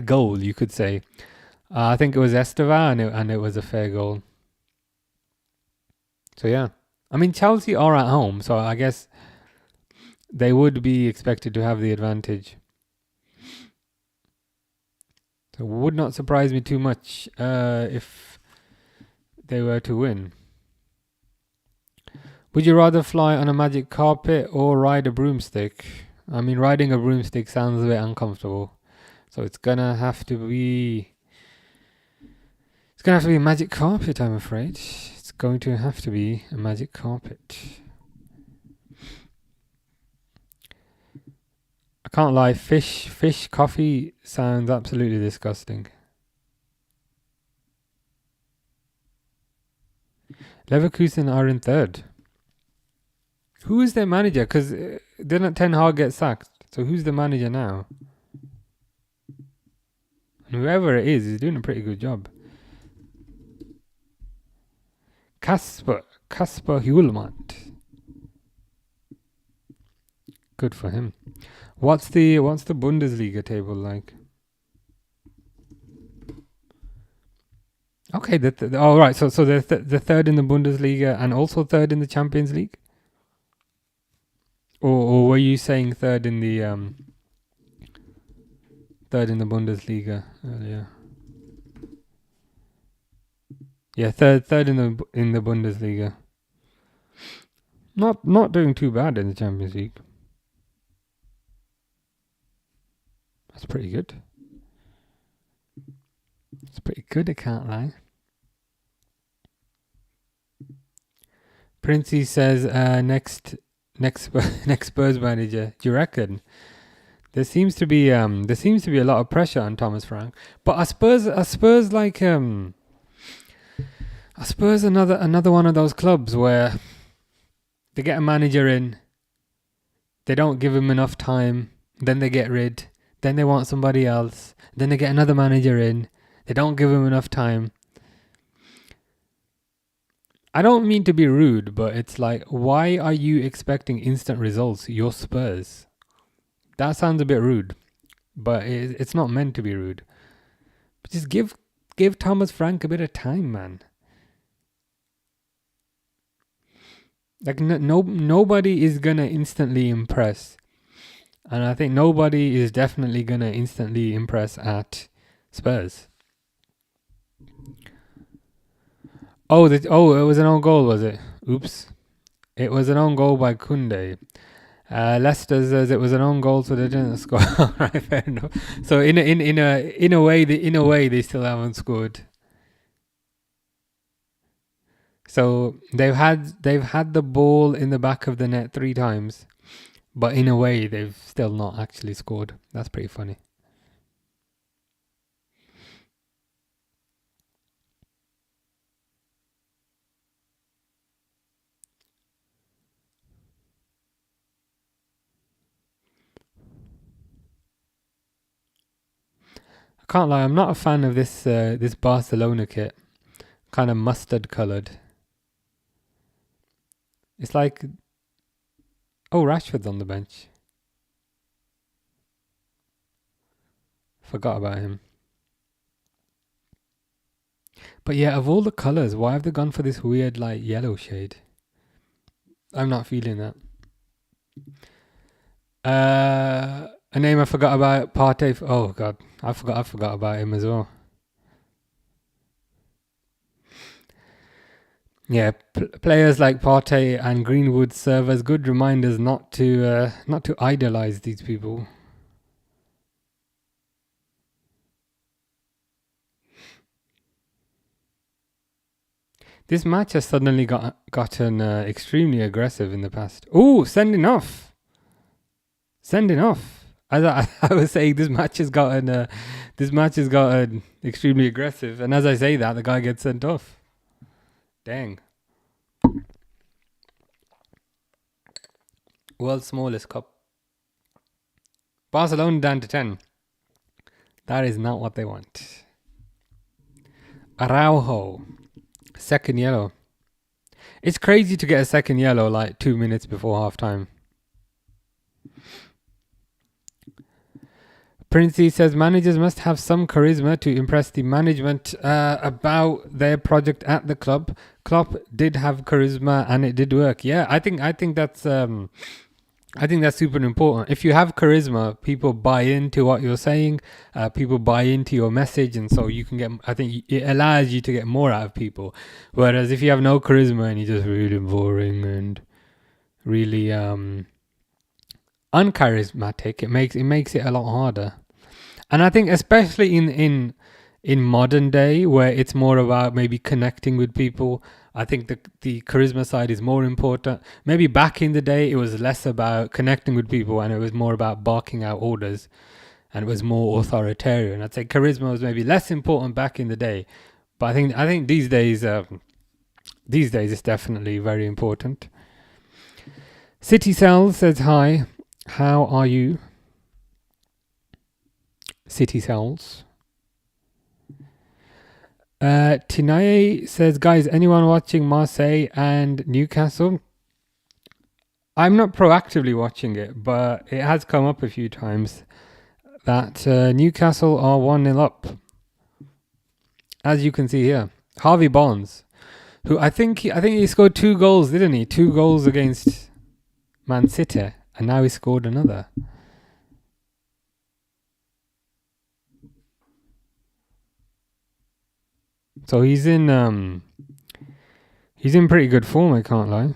goal, you could say, I think it was Estevan, and it was a fair goal. So yeah, I mean Chelsea are at home, so I guess they would be expected to have the advantage. So it would not surprise me too much if they were to win. Would you rather fly on a magic carpet or ride a broomstick? I mean, riding a broomstick sounds a bit uncomfortable. So it's gonna have to be a magic carpet, I'm afraid. It's going to have to be a magic carpet. I can't lie, fish coffee sounds absolutely disgusting. Leverkusen are in third. Who is their manager? Because didn't Ten Hag get sacked? So who's the manager now? And whoever it is doing a pretty good job. Kasper Hjulmand. Good for him. What's the Bundesliga table like? Okay, right. So they're the third in the Bundesliga and also third in the Champions League. Or were you saying third in the Bundesliga earlier? Yeah, third in the Bundesliga. Not doing too bad in the Champions League. That's pretty good. It's pretty good, I can't lie. Princey says next Spurs manager. Do you reckon? There seems to be a lot of pressure on Thomas Frank. But I suppose like I suppose another one of those clubs where they get a manager in, they don't give him enough time, then they get rid, then they want somebody else, then they get another manager in, they don't give him enough time. I don't mean to be rude, but it's like, why are you expecting instant results? You're Spurs. That sounds a bit rude, but it's not meant to be rude. But just give Thomas Frank a bit of time, man. Like nobody is gonna instantly impress, and I think nobody is definitely gonna instantly impress at Spurs. Oh, it was an own goal, was it? Oops, it was an own goal by Koundé. Leicester says it was an own goal, so they didn't score. Right, fair enough. So in a way, they still haven't scored. So they've had the ball in the back of the net 3 times, but in a way they've still not actually scored. That's pretty funny. I can't lie, I'm not a fan of this Barcelona kit. Kind of mustard coloured. It's like, oh, Rashford's on the bench. Forgot about him. But yeah, of all the colours, why have they gone for this weird like yellow shade? I'm not feeling that. A name I forgot about, Partey. Oh god, I forgot about him as well. Yeah, players like Partey and Greenwood serve as good reminders not to idolize these people. This match has suddenly gotten extremely aggressive in the past. Oh, sending off. As I was saying, this match has gotten extremely aggressive, and as I say that, the guy gets sent off. Dang. World's smallest cup. Barcelona down to 10. That is not what they want. Araujo, second yellow. It's crazy to get a second yellow like 2 minutes before half time. Princey says managers must have some charisma to impress the management about their project at the club. Klopp did have charisma and it did work. Yeah, I think that's super important. If you have charisma, people buy into what you're saying. People buy into your message, and so you can get. I think it allows you to get more out of people. Whereas if you have no charisma and you're just really boring and really uncharismatic, it makes it a lot harder. And I think especially in modern day where it's more about maybe connecting with people, I think the charisma side is more important. Maybe back in the day it was less about connecting with people and it was more about barking out orders and it was more authoritarian. I'd say charisma was maybe less important back in the day, but I think these days it's definitely very important. City Cell says hi. How are you? City Cells. Tinaye says, guys, anyone watching Marseille and Newcastle? I'm not proactively watching it, but it has come up a few times that Newcastle are 1-0 up. As you can see here. Harvey Barnes, who I think he scored 2 goals, didn't he? 2 goals against Man City, and now he scored another. So he's in pretty good form, I can't lie.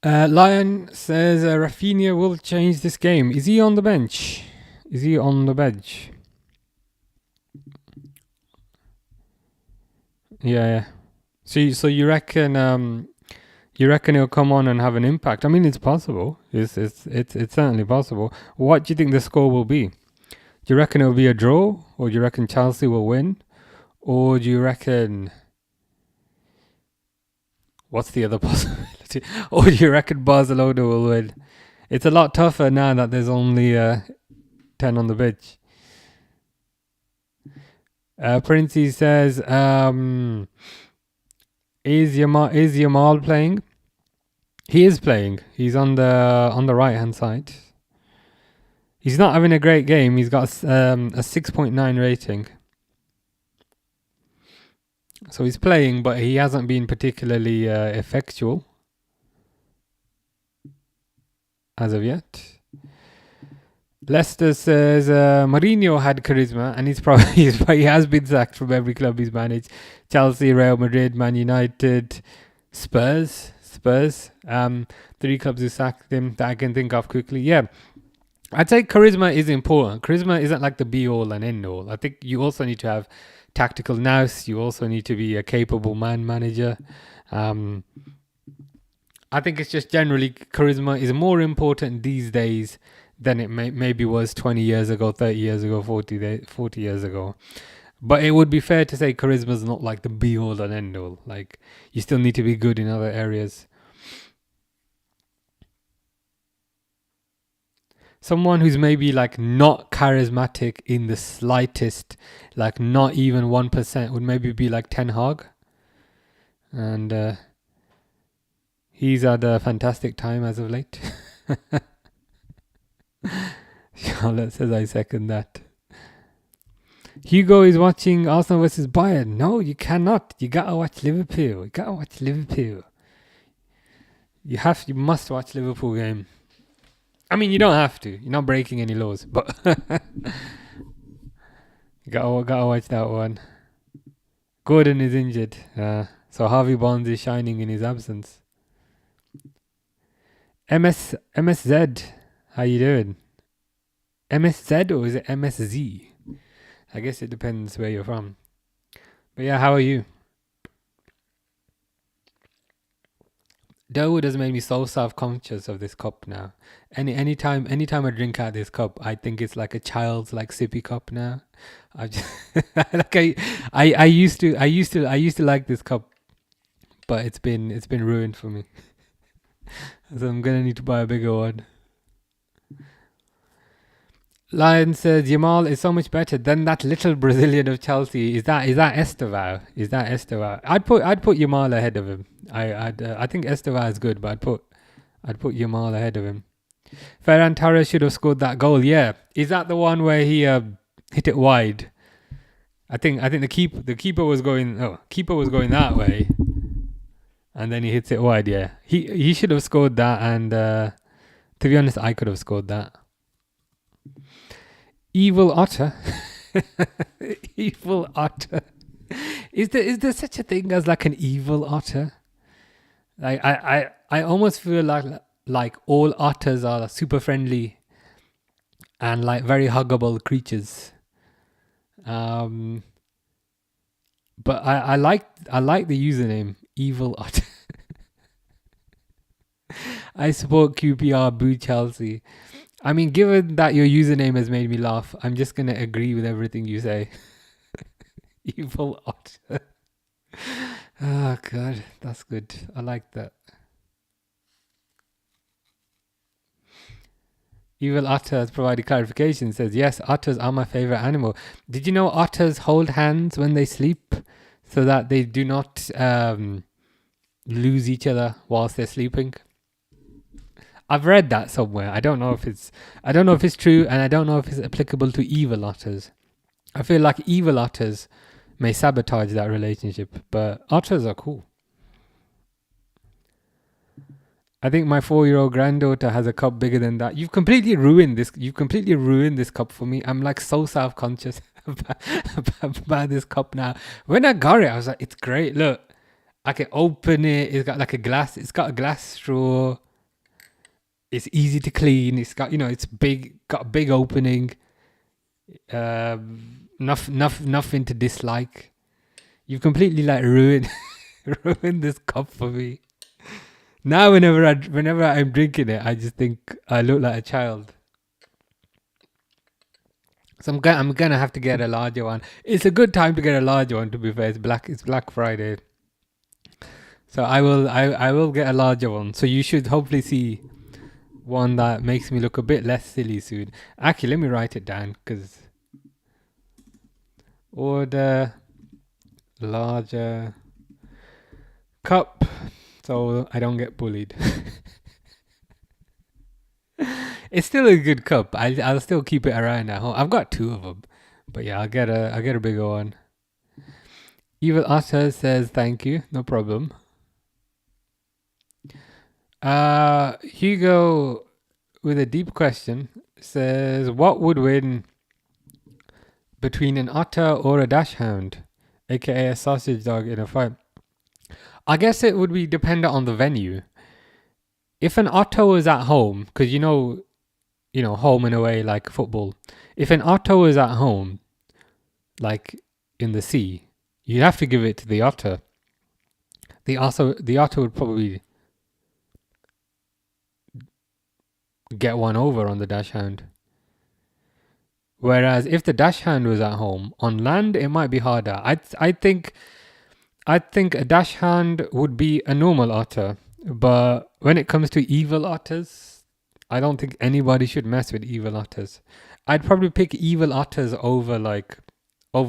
Lion says Rafinha will change this game. Is he on the bench? Is he on the bench? Yeah. So you reckon he'll come on and have an impact? I mean, it's possible. It's certainly possible. What do you think the score will be? Do you reckon it'll be a draw, or do you reckon Chelsea will win, or do you reckon what's the other possibility? Or do you reckon Barcelona will win? It's a lot tougher now that there's only 10 on the pitch. Princey says, is Yamal playing? He is playing. He's on the right hand side. He's not having a great game. He's got a 6.9 rating. So he's playing, but he hasn't been particularly effectual as of yet. Leicester says Mourinho had charisma, and he has been sacked from every club he's managed. Chelsea, Real Madrid, Man United, Spurs. 3 clubs who sacked him that I can think of quickly. Yeah, I'd say charisma is important. Charisma isn't like the be all and end all. I think you also need to have tactical nous. You also need to be a capable man manager. I think it's just generally charisma is more important these days than it maybe was 20 years ago, 30 years ago, 40 years ago. But it would be fair to say charisma is not like the be all and end all. Like, you still need to be good in other areas. Someone who's maybe like not charismatic in the slightest, like not even 1%, would maybe be like Ten Hag. And he's had a fantastic time as of late. Charlotte says I second that. Hugo is watching Arsenal versus Bayern. No, you cannot. You gotta watch Liverpool. You must watch Liverpool game. I mean, you don't have to. You're not breaking any laws, but you gotta watch that one. Gordon is injured, so Harvey Barnes is shining in his absence. MSZ, how you doing? MSZ or is it MSZ? I guess it depends where you're from. But yeah, how are you? Durwood has made me so self-conscious of this cup now. Anytime I drink out this cup, I think it's like a child's like sippy cup now. I just like I used to like this cup, but it's been ruined for me. So I'm gonna need to buy a bigger one. Lion says Yamal is so much better than that little Brazilian of Chelsea. Is that Estevao? Is that Estevao? I'd put Yamal ahead of him. I think Estevao is good, but I'd put Yamal ahead of him. Ferran Torres should have scored that goal. Yeah, is that the one where he hit it wide? I think the keeper was going that way, and then he hits it wide. Yeah, he should have scored that, and to be honest, I could have scored that. Evil Otter. Evil Otter. Is there such a thing as like an evil otter? Like I almost feel like all otters are super friendly and like very huggable creatures. But I like the username Evil Otter. I support QPR, boo Chelsea. I mean, given that your username has made me laugh, I'm just gonna agree with everything you say. Evil Otter. Oh god, that's good. I like that. Evil Otter has provided clarification. Says yes, otters are my favorite animal. Did you know otters hold hands when they sleep, so that they do not lose each other whilst they're sleeping? I've read that somewhere. I don't know if it's true, and I don't know if it's applicable to evil otters. I feel like evil otters may sabotage that relationship, but otters are cool. I think my 4-year-old granddaughter has a cup bigger than that. You've completely ruined this. You've completely ruined this cup for me. I'm like so self-conscious about this cup now. When I got it, I was like, it's great. Look, I can open it. It's got like a glass. It's got a glass straw. It's easy to clean. It's got, it's big. Got a big opening. Nothing to dislike. You've completely like ruined this cup for me. Now, whenever I'm drinking it, I just think I look like a child. So I'm gonna have to get a larger one. It's a good time to get a larger one. To be fair, it's Black Friday, so I will get a larger one. So you should hopefully see one that makes me look a bit less silly soon. Actually, let me write it down, because order larger cup so I don't get bullied. It's still a good cup. I'll still keep it around at home. I've got 2 of them, but yeah, I'll get a bigger one. Evil Otter says thank you, no problem. Hugo with a deep question says, what would win between an otter or a dachshund, aka a sausage dog, in a fight? I guess it would be dependent on the venue. If an otter was at home, because home and away like football. If an otter was at home, like in the sea, you'd have to give it to the otter. The otter would probably get one over on the dachshund. Whereas if the dachshund was at home, on land it might be harder. I think a dachshund would be a normal otter, but when it comes to evil otters, I don't think anybody should mess with evil otters. I'd probably pick evil otters over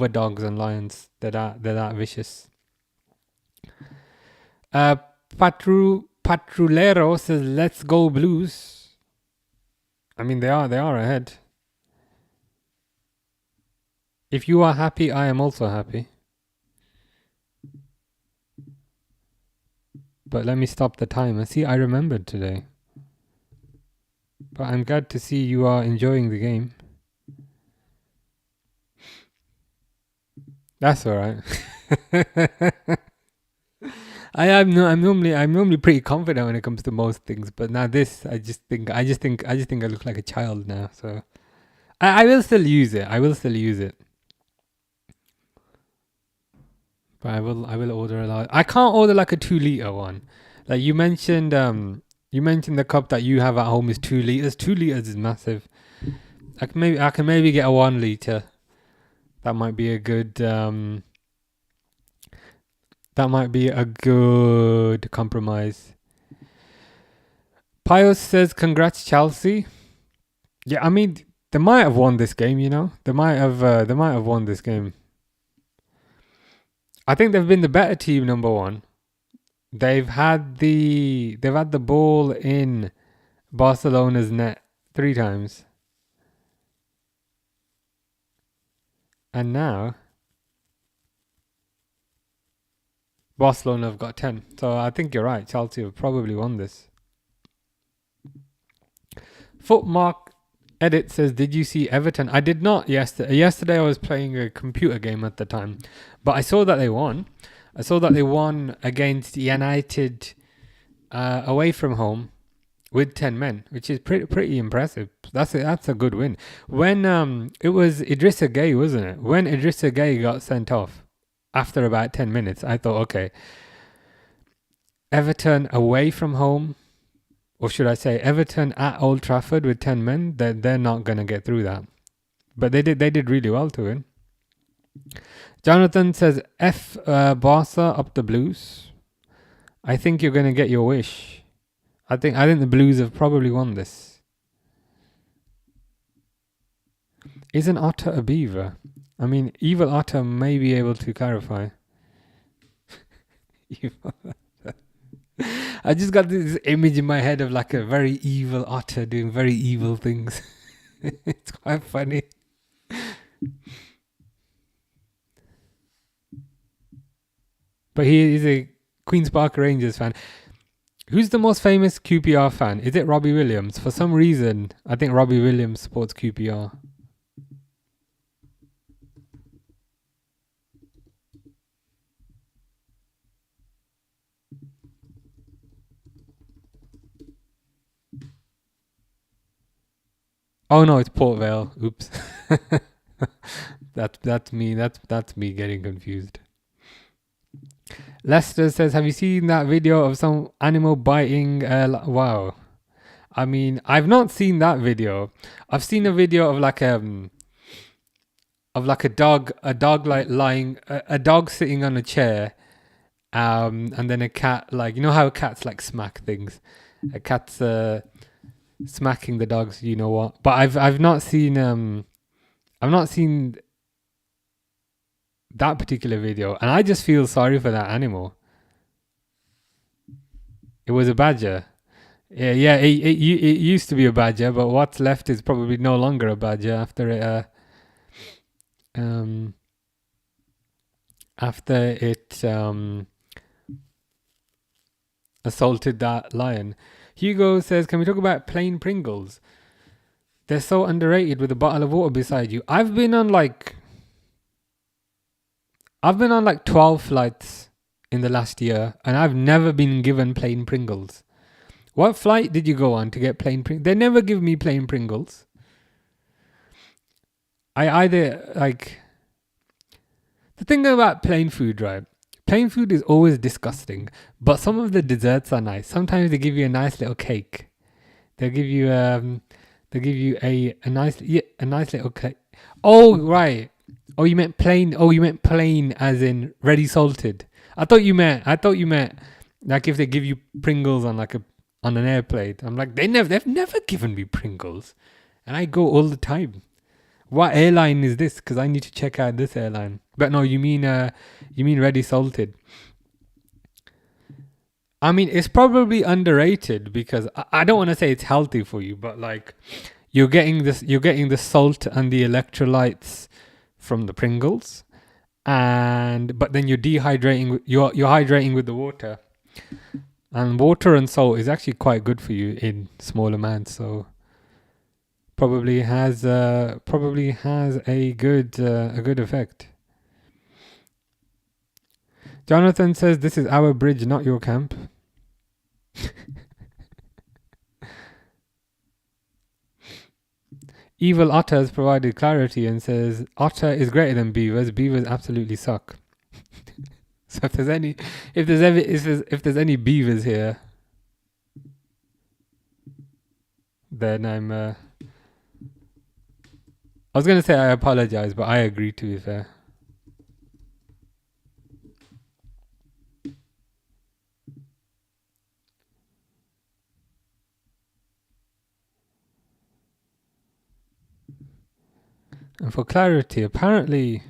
dogs and lions. They're that vicious. Patrulero says, "Let's go Blues." I mean, they are ahead. If you are happy, I am also happy. But let me stop the timer. See, I remembered today. But I'm glad to see you are enjoying the game. That's all right. I'm normally pretty confident when it comes to most things, but now this, I just think I look like a child now. So I will still use it. But I will order a lot. I can't order like a 2-liter one. Like you mentioned the cup that you have at home is 2 liters. 2 liters is massive. I can maybe get a 1 liter. That might be a good compromise. Pius says congrats Chelsea. Yeah, I mean they might have won this game, you know. They might have won this game. I think they've been the better team, number one. They've had the ball in Barcelona's net 3 times. And now Barcelona have got 10. So I think you're right. Chelsea have probably won this. Footmark Edit says, did you see Everton? I did not yesterday. Yesterday I was playing a computer game at the time. But I saw that they won. I saw that they won against United away from home with 10 men, which is pretty impressive. That's a good win. When it was Idrissa Gueye, wasn't it? When Idrissa Gueye got sent off after about 10 minutes, I thought, okay, Everton away from home, or should I say Everton at Old Trafford with 10 men, they're not going to get through that. But they did really well to win. Jonathan says, Barca up the Blues. I think you're going to get your wish. I think the Blues have probably won this. Isn't Otter a beaver? I mean, evil Otter may be able to clarify. I just got this image in my head of like a very evil otter doing very evil things. It's quite funny. But he is a Queen's Park Rangers fan. Who's the most famous QPR fan? Is it Robbie Williams? For some reason, I think Robbie Williams supports QPR. Oh no, it's Port Vale. Oops. That's me. That's me getting confused. Lester says, have you seen that video of some animal biting? Wow. I mean, I've not seen that video. I've seen a video of like a dog like lying, a dog sitting on a chair, and then a cat, like, you know how cats like smack things. A cat's smacking the dogs, you know what? But I've not seen that particular video, and I just feel sorry for that animal. It was a badger. Yeah. It used to be a badger, but what's left is probably no longer a badger after it assaulted that lion. Hugo says, can we talk about plain Pringles? They're so underrated with a bottle of water beside you. I've been on like 12 flights in the last year, and I've never been given plain Pringles. What flight did you go on to get plain Pringles? They never give me plain Pringles. I either like... The thing about plain food, right? Plain food is always disgusting, but some of the desserts are nice. Sometimes they give you a nice little cake. They'll give you a nice little cake. Oh right. Oh, you meant plain. Oh, you meant plain as in ready salted. I thought you meant like if they give you Pringles on an airplane. I'm like, they've never given me Pringles, and I go all the time. What airline is this? Because I need to check out this airline. But no, you mean ready salted. I mean, it's probably underrated because I don't want to say it's healthy for you, but like you're getting the salt and the electrolytes from the Pringles, but then you're dehydrating. You're hydrating with the water, and water and salt is actually quite good for you in small amounts. So probably has a good effect. Jonathan says, this is our bridge, not your camp. Evil Otter has provided clarity and says, Otter is greater than Beavers. Beavers absolutely suck. So if there's any beavers here, then I was gonna say I apologize, but I agree, to be fair. And for clarity, apparently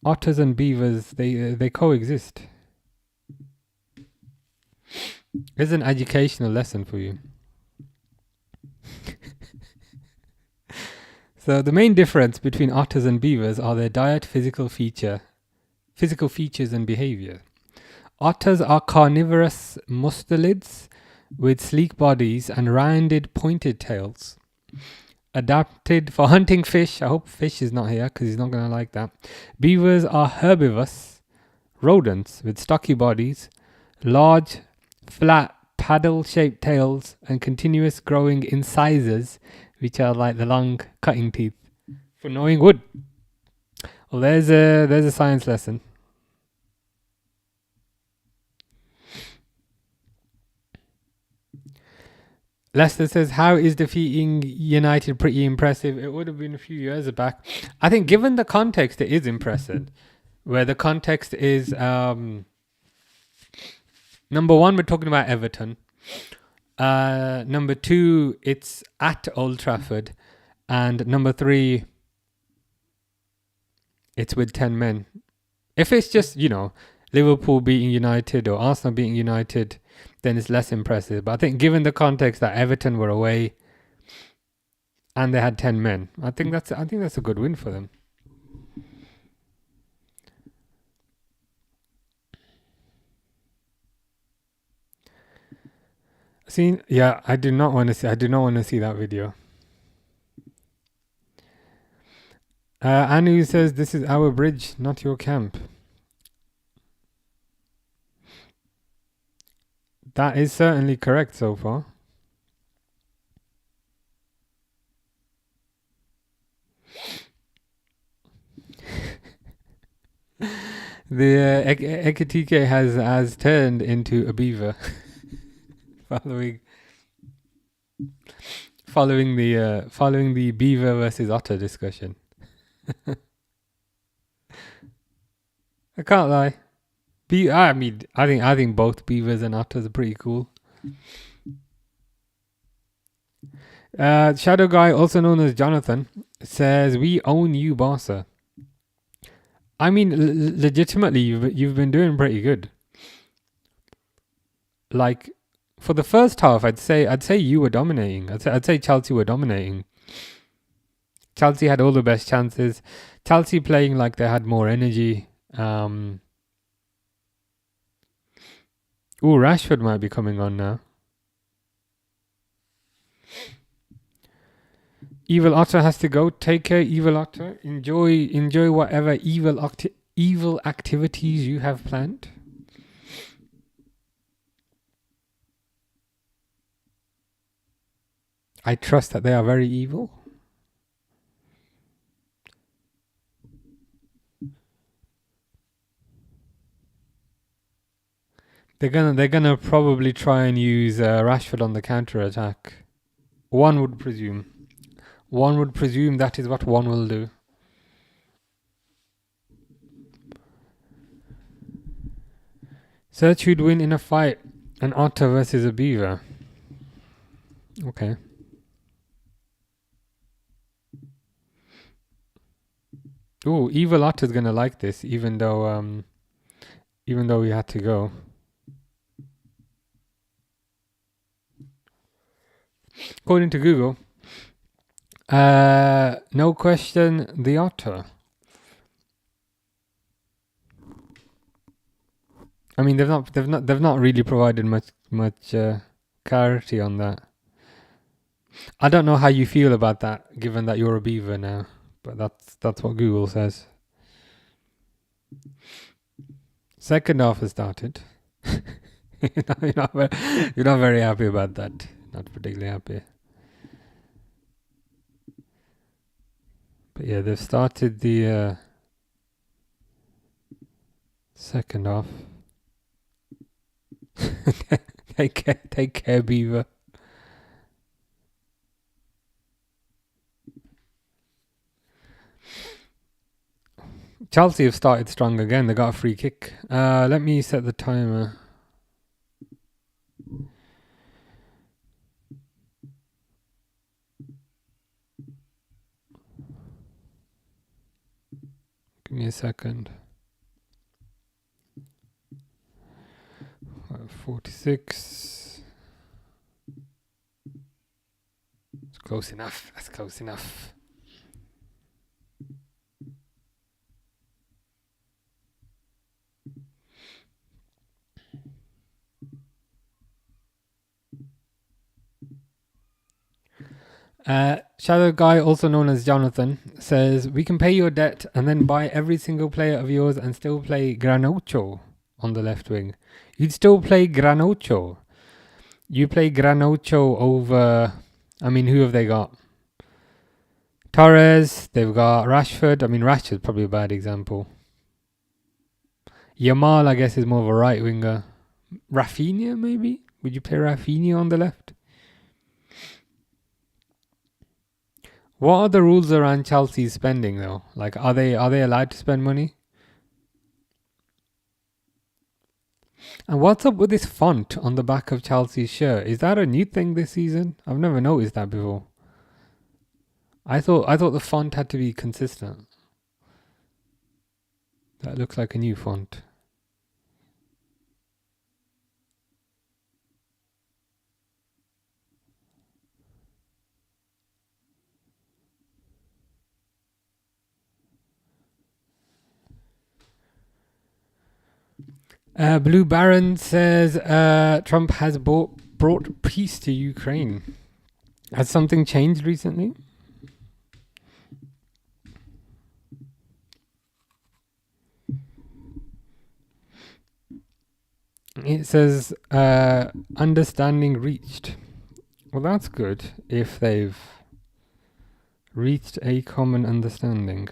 otters and beavers, they coexist. Here's an educational lesson for you. So the main difference between otters and beavers are their diet, physical features and behavior. Otters are carnivorous mustelids with sleek bodies and rounded pointed tails. Adapted for hunting fish. I hope Fish is not here because he's not going to like that. Beavers are herbivorous rodents with stocky bodies, large, flat, paddle-shaped tails, and continuous growing incisors, which are like the long cutting teeth for gnawing wood. Well, there's a science lesson. Leicester says, how is defeating United pretty impressive? It would have been a few years back. I think given the context, it is impressive. Where the context is, number one, we're talking about Everton. Number two, it's at Old Trafford. And number three, it's with 10 men. If it's just, Liverpool beating United or Arsenal beating United, then it's less impressive. But I think given the context that Everton were away and they had 10 men, I think that's a good win for them. I do not want to see that video. Anu says, this is our bridge, not your camp. That is certainly correct so far. The Ekatike has turned into a beaver following the beaver versus otter discussion. I can't lie. I think both beavers and otters are pretty cool. Shadow Guy, also known as Jonathan, says, we own you, Barca. I mean, legitimately, you've been doing pretty good. Like, for the first half, I'd say you were dominating. I'd say Chelsea were dominating. Chelsea had all the best chances. Chelsea playing like they had more energy. Rashford might be coming on now. Evil Otter has to go. Take care, Evil Otter. Enjoy whatever evil activities you have planned. I trust that they are very evil. They're gonna probably try and use Rashford on the counter attack. One would presume that is what one will do. Search who'd win in a fight: an otter versus a beaver. Okay. Evil Otter's gonna like this, even though we had to go. According to Google, no question, the otter. I mean, they've not really provided much clarity on that. I don't know how you feel about that, given that you're a beaver now, but that's what Google says. Second half has started. You're not very happy about that. Not particularly happy. But yeah, they've started the Second half. Take care, Beaver. Chelsea have started strong again. They got a free kick. Let me set the timer. Give me a second. 46. It's close enough. That's close enough. Shadow Guy, also known as Jonathan, says, we can pay your debt and then buy every single player of yours and still play Granocho on the left wing. You'd still play Granocho. You play Granocho over... I mean, who have they got? Torres, they've got Rashford. I mean, Rashford's probably a bad example. Yamal, I guess, is more of a right winger. Rafinha, maybe? Would you play Rafinha on the left? What are the rules around Chelsea's spending, though? Like, are they allowed to spend money? And what's up with this font on the back of Chelsea's shirt? Is that a new thing this season? I've never noticed that before. I thought the font had to be consistent. That looks like a new font. Blue Baron says Trump has brought peace to Ukraine. Has something changed recently? It says understanding reached. Well, that's good if they've reached a common understanding.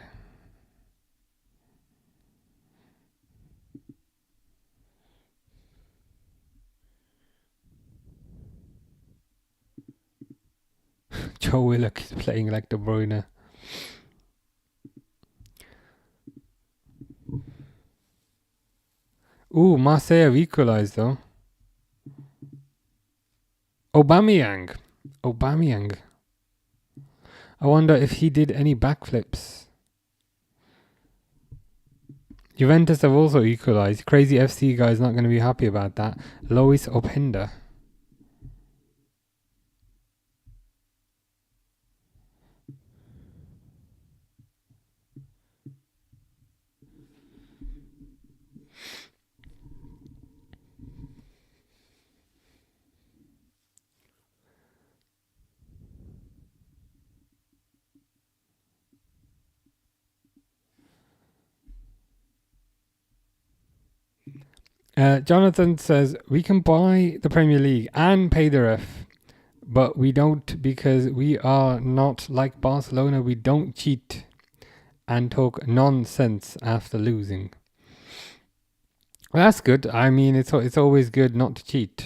Joe Willock is playing like De Bruyne. Ooh, Marseille have equalised though. Aubameyang. I wonder if he did any backflips. Juventus have also equalised. Crazy FC guy's not going to be happy about that. Lois Openda. Jonathan says, we can buy the Premier League and pay the ref, but we don't because we are not like Barcelona. We don't cheat and talk nonsense after losing. Well, that's good. I mean, it's always good not to cheat.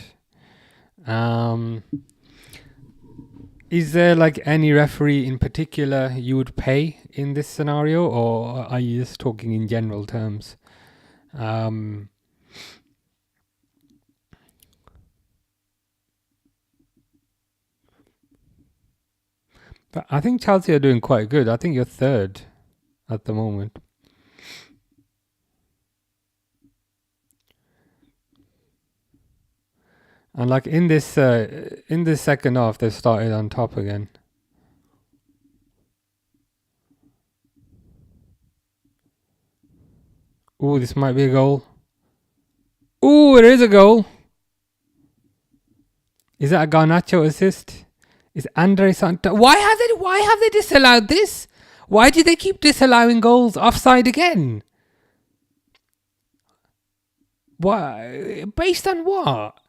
Is there like any referee in particular you would pay in this scenario, or are you just talking in general terms? But I think Chelsea are doing quite good. I think you're third at the moment. And like in this second half, they've started on top again. Ooh, this might be a goal. Ooh, it is a goal. Is that a Garnacho assist? Is Andre Santos? Why have they disallowed this? Why do they keep disallowing goals offside again? Why? Based on what?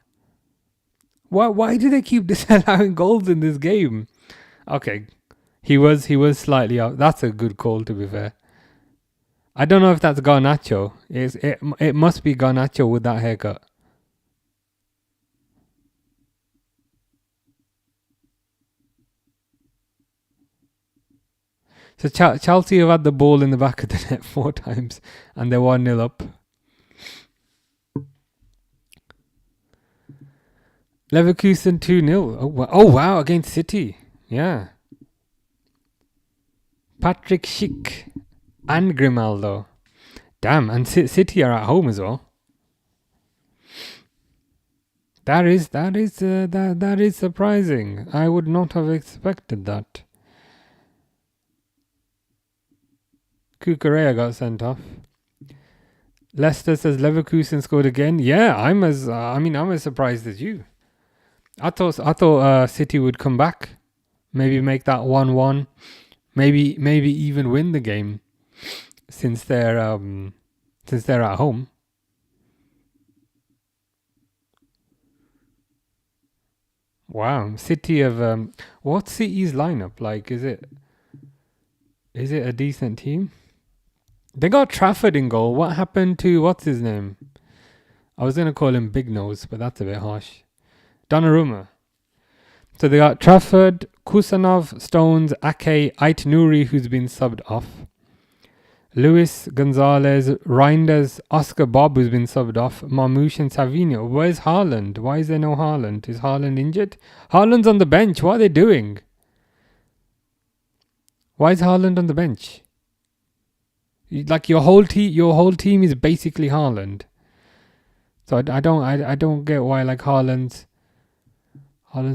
Why do they keep disallowing goals in this game? Okay, he was slightly out. That's a good call, to be fair. I don't know if that's Garnacho. It must be Garnacho with that haircut. So Chelsea have had the ball in the back of the net 4 times and they're 1-0 up. Leverkusen 2-0. Oh wow, against City. Yeah. Patrick Schick and Grimaldo. Damn, and City are at home as well. That is surprising. I would not have expected that. Kukurea got sent off. Leicester says Leverkusen scored again. Yeah, I'm as surprised as you. I thought City would come back, maybe make that 1-1, maybe even win the game, since they're at home. Wow, City have what's City's lineup like? Is it a decent team? They got Trafford in goal. What happened to what's his name? I was gonna call him Big Nose, but that's a bit harsh. Donnarumma. So they got Trafford, Kusanov, Stones, Ake, Ait Nouri, who's been subbed off. Luis Gonzalez, Reinders, Oscar Bob, who's been subbed off. Marmouche and Savinho. Where's Haaland? Why is there no Haaland? Is Haaland injured? Haaland's on the bench. What are they doing? Why is Haaland on the bench? Like your whole team is basically Haaland. So I don't get why like Haaland's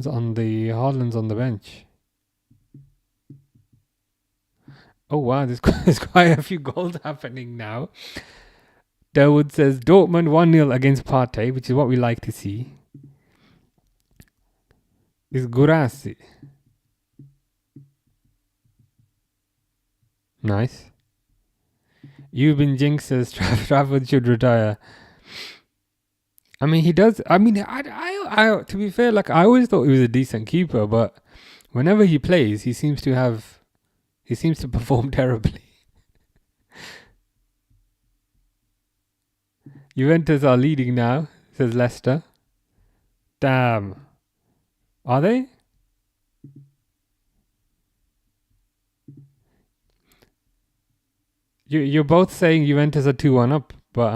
on the bench. Oh wow, there's quite a few goals happening now. Derwood says Dortmund 1-0 against Partey, which is what we like to see. Is Gurasi. Nice. You've been jinxed, says Trafford should retire. I mean, he does. I mean, I to be fair, like I always thought he was a decent keeper, but whenever he plays, he seems to perform terribly. Juventus are leading now, says Leicester. Damn. Are they? You're both saying Juventus are 2-1 up, but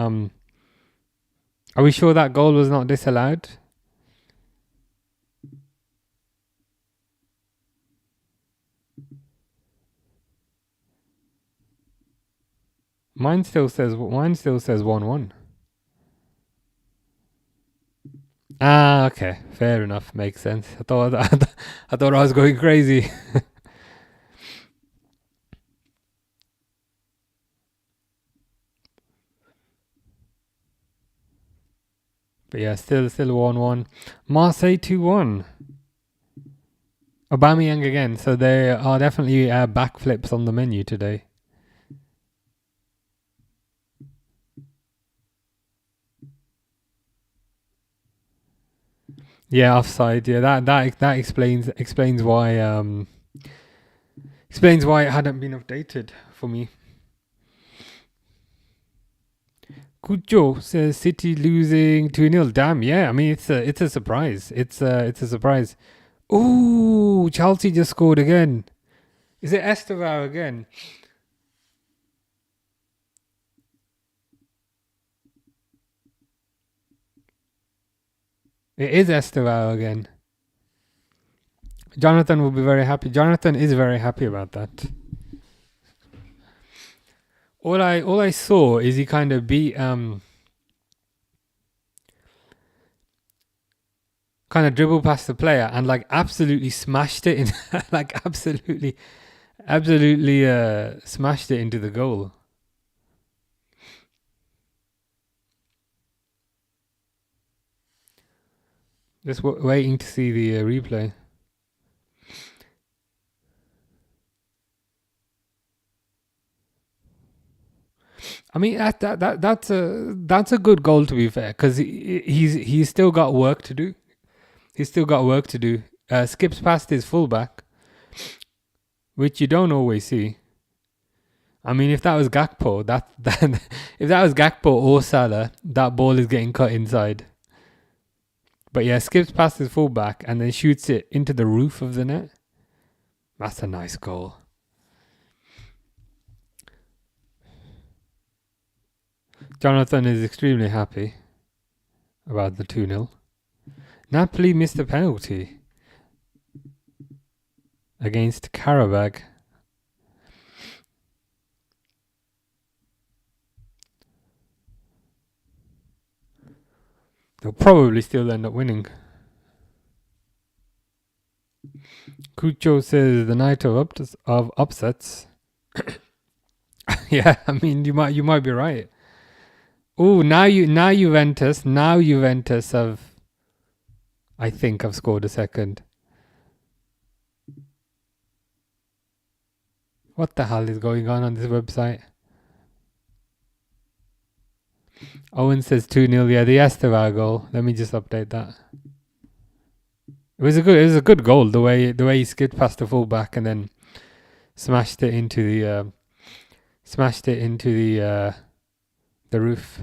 are we sure that goal was not disallowed? Mine still says 1-1. Ah, okay, fair enough, makes sense. I thought I was going crazy. But yeah, still 1-1. Marseille 2-1. Aubameyang again. So there are definitely backflips on the menu today. Yeah, offside. Yeah, that explains why it hadn't been updated for me. Kujo says City losing 2-0. Damn, yeah. I mean, it's a surprise. It's a surprise. Ooh, Chelsea just scored again. Is it Estevao again? It is Estevao again. Jonathan will be very happy. Jonathan is very happy about that. All I saw is he kind of beat kind of dribbled past the player and like absolutely smashed it in like absolutely smashed it into the goal. Just waiting to see the replay. I mean that's a good goal, to be fair, because he's still got work to do. Skips past his fullback, which you don't always see. I mean, if that was Gakpo, if that was Gakpo or Salah, that ball is getting cut inside. But yeah, skips past his fullback and then shoots it into the roof of the net. That's a nice goal. Jonathan is extremely happy about the 2-0. Napoli missed a penalty against Karabakh. They'll probably still end up winning. Cucho says the night of upsets. Yeah, I mean you might be right. Oh, now Juventus have, I think, have scored a second. What the hell is going on this website? Owen says 2-0. Yeah, the Estevao goal. Let me just update that. It was a good goal. The way he skipped past the fullback and then smashed it into the roof.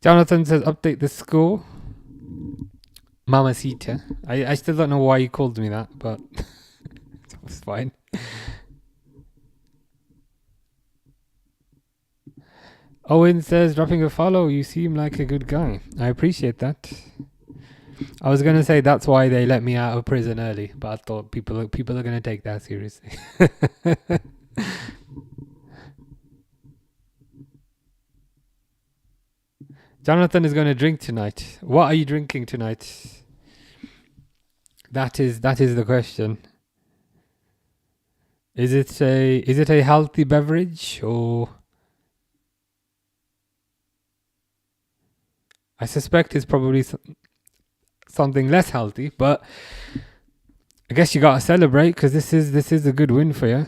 Jonathan says update the score. Mamacita. I still don't know why he called me that, but it's fine. Owen says, dropping a follow, you seem like a good guy. I appreciate that. I was going to say that's why they let me out of prison early, but I thought people are going to take that seriously. Jonathan is going to drink tonight. What are you drinking tonight? That is the question. Is it a healthy beverage or? I suspect it's probably something less healthy, but I guess you gotta celebrate because this is a good win for you.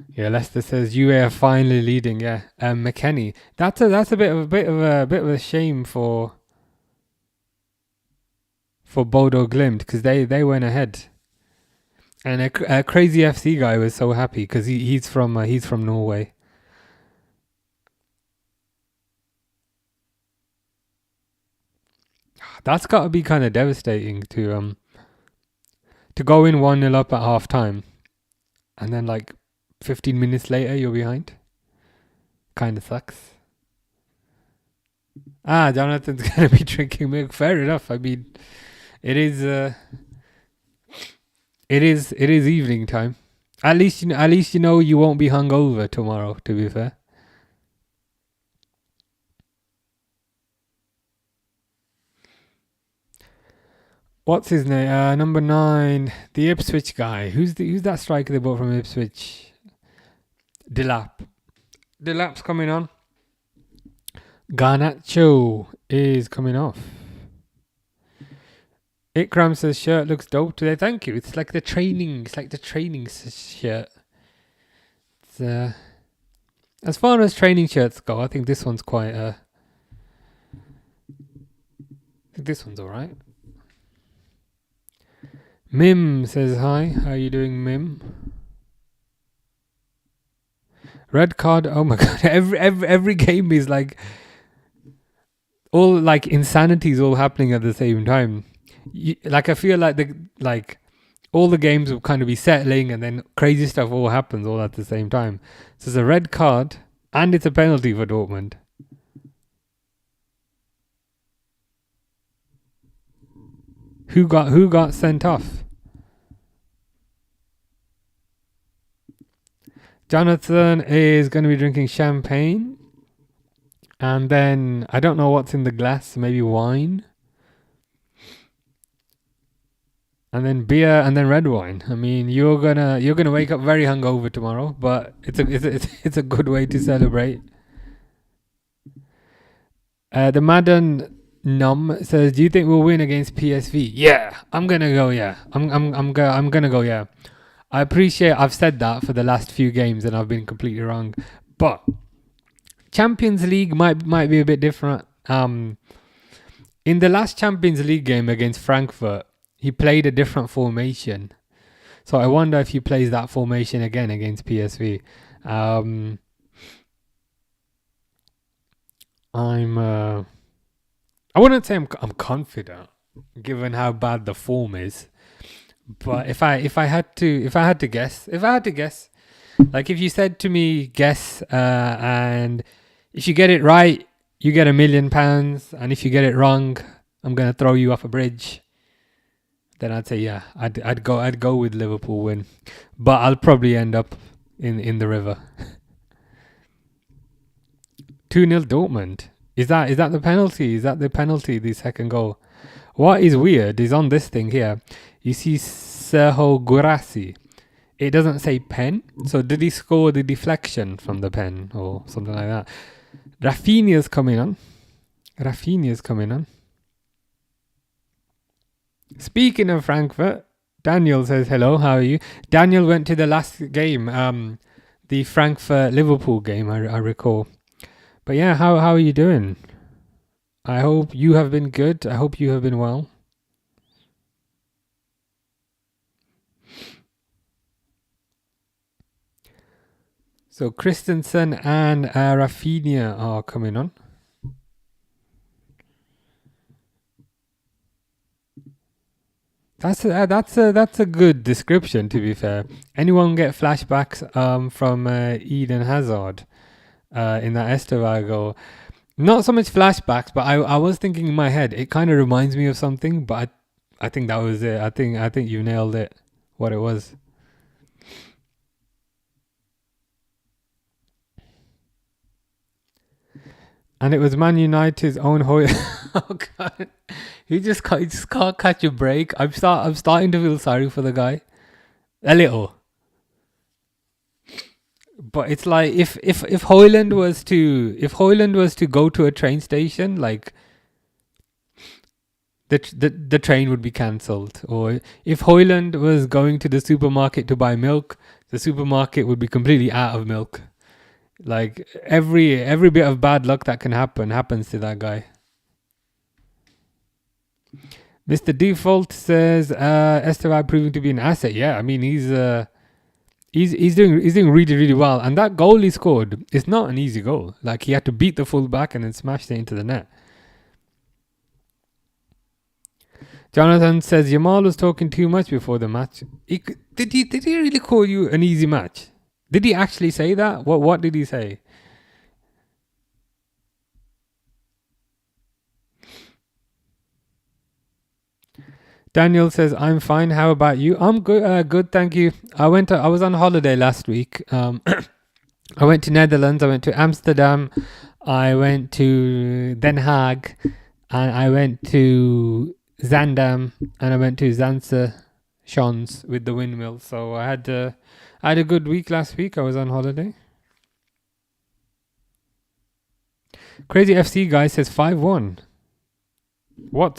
Yeah, Leicester says UA are finally leading. Yeah, McKennie. That's a bit of a shame for Bodo Glimt because they went ahead. And a crazy FC guy was so happy because he's from Norway. That's got to be kind of devastating to go in 1-0 up at half time, and then like 15 minutes later you're behind. Kind of sucks. Jonathan's gonna be drinking milk. Fair enough. I mean, it is evening time. At least you know you won't be hungover tomorrow, to be fair. What's his name? Number 9, the Ipswich guy. Who's that striker they bought from Ipswich? Delap's coming on. Garnacho is coming off. Ikram says shirt looks dope today. Thank you. It's like the training shirt. It's, as far as training shirts go, I think this one's quite I think this one's alright. Mim says hi. How are you doing, Mim? Red card. Oh my god. Every game is like all like insanities all happening at the same time. I feel like all the games will kind of be settling and then crazy stuff all happens all at the same time. So it's a red card and it's a penalty for Dortmund. Who got sent off? Jonathan is going to be drinking champagne. And then I don't know what's in the glass, maybe wine. And then beer and then red wine. I mean, you're gonna wake up very hungover tomorrow, but it's a good way to celebrate. The Madden Num says, "Do you think we'll win against PSV?" Yeah, I'm gonna go. Yeah, I'm gonna go. Yeah, I appreciate I've said that for the last few games and I've been completely wrong, but Champions League might be a bit different. In the last Champions League game against Frankfurt, he played a different formation. So I wonder if he plays that formation again against PSV. I wouldn't say I'm confident, given how bad the form is. But if I had to guess, like if you said to me guess, and if you get it right, you get £1 million, and if you get it wrong, I'm gonna throw you off a bridge. Then I'd say yeah, I'd go with Liverpool win, but I'll probably end up in the river. 2-0 Dortmund. Is that the penalty? Is that the penalty? The second goal. What is weird is on this thing here, you see Sergio Guirassy. It doesn't say pen. So did he score the deflection from the pen or something like that? Rafinha's coming on. Speaking of Frankfurt, Daniel says hello. How are you? Daniel went to the last game, the Frankfurt Liverpool game. I recall. But yeah, how are you doing? I hope you have been good. I hope you have been well. So Christensen and Rafinha are coming on. That's a good description, to be fair. Anyone get flashbacks from Eden Hazard in that Estevar goal? Not so much flashbacks, but I was thinking in my head, it kind of reminds me of something, but I think that was it. I think you nailed it, what it was. And it was Man United's own oh god, he just can't catch a break. I'm starting to feel sorry for the guy, a little. But it's like if Højlund was to go to a train station, like the train would be cancelled. Or if Højlund was going to the supermarket to buy milk, the supermarket would be completely out of milk. Like every bit of bad luck that can happen happens to that guy. Mr. Default says Esteban proving to be an asset. Yeah, I mean he's doing really, really well. And that goal he scored is not an easy goal. Like he had to beat the fullback and then smashed it into the net. Jonathan says Yamal was talking too much before the match. Did he really call you an easy match? Did he actually say that? What did he say? Daniel says I'm fine. How about you? I'm good. Good, thank you. I was on holiday last week. I went to Netherlands. I went to Amsterdam. I went to Den Haag, and I went to Zandam, and I went to Zanse Schans with the windmill. So I had a good week last week. I was on holiday. Crazy FC guy says 5-1. What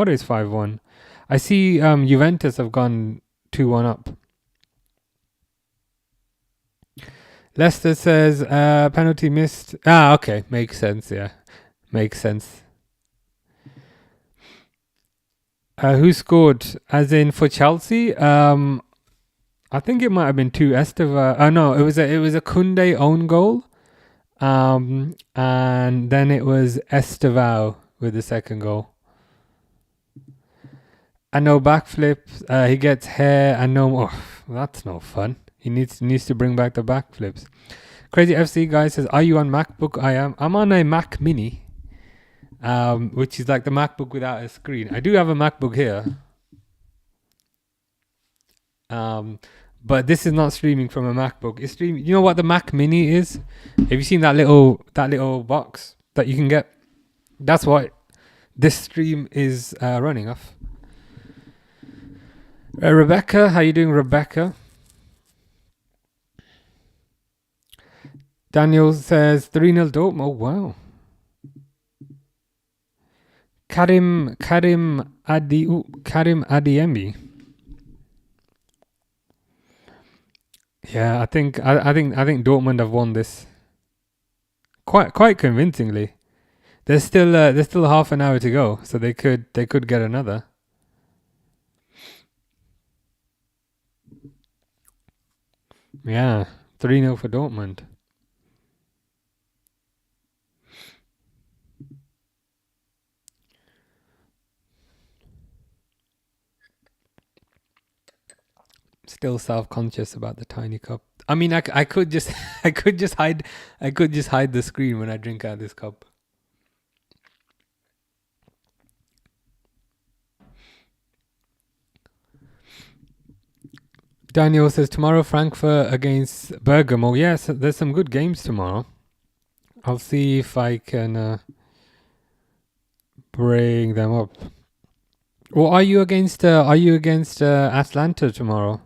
is 5-1? I see Juventus have gone 2-1 up. Leicester says penalty missed. Okay, makes sense. Yeah, makes sense. Who scored? As in for Chelsea? I think it might have been 2 Esteva. No, it was a Koundé own goal. And then it was Estevao with the second goal. And no backflips. He gets hair and no more. That's no fun. He needs to bring back the backflips. Crazy FC guy says, "Are you on MacBook?" I am. I'm on a Mac Mini, which is like the MacBook without a screen. I do have a MacBook here, but this is not streaming from a MacBook. It's streaming. You know what the Mac Mini is? Have you seen that little box that you can get? That's what this stream is running off. Rebecca, how you doing, Rebecca? Daniel says 3-0 Dortmund. Oh wow. Karim Adiemi. Yeah, I think Dortmund have won this quite convincingly. There's still half an hour to go, so they could get another. Yeah, 3-0 for Dortmund. Still self-conscious about the tiny cup. I mean, I could just I could just hide the screen when I drink out of this cup. Daniel says tomorrow Frankfurt against Bergamo. Yes, there's some good games tomorrow. I'll see if I can bring them up. Well, are you against Atlanta tomorrow?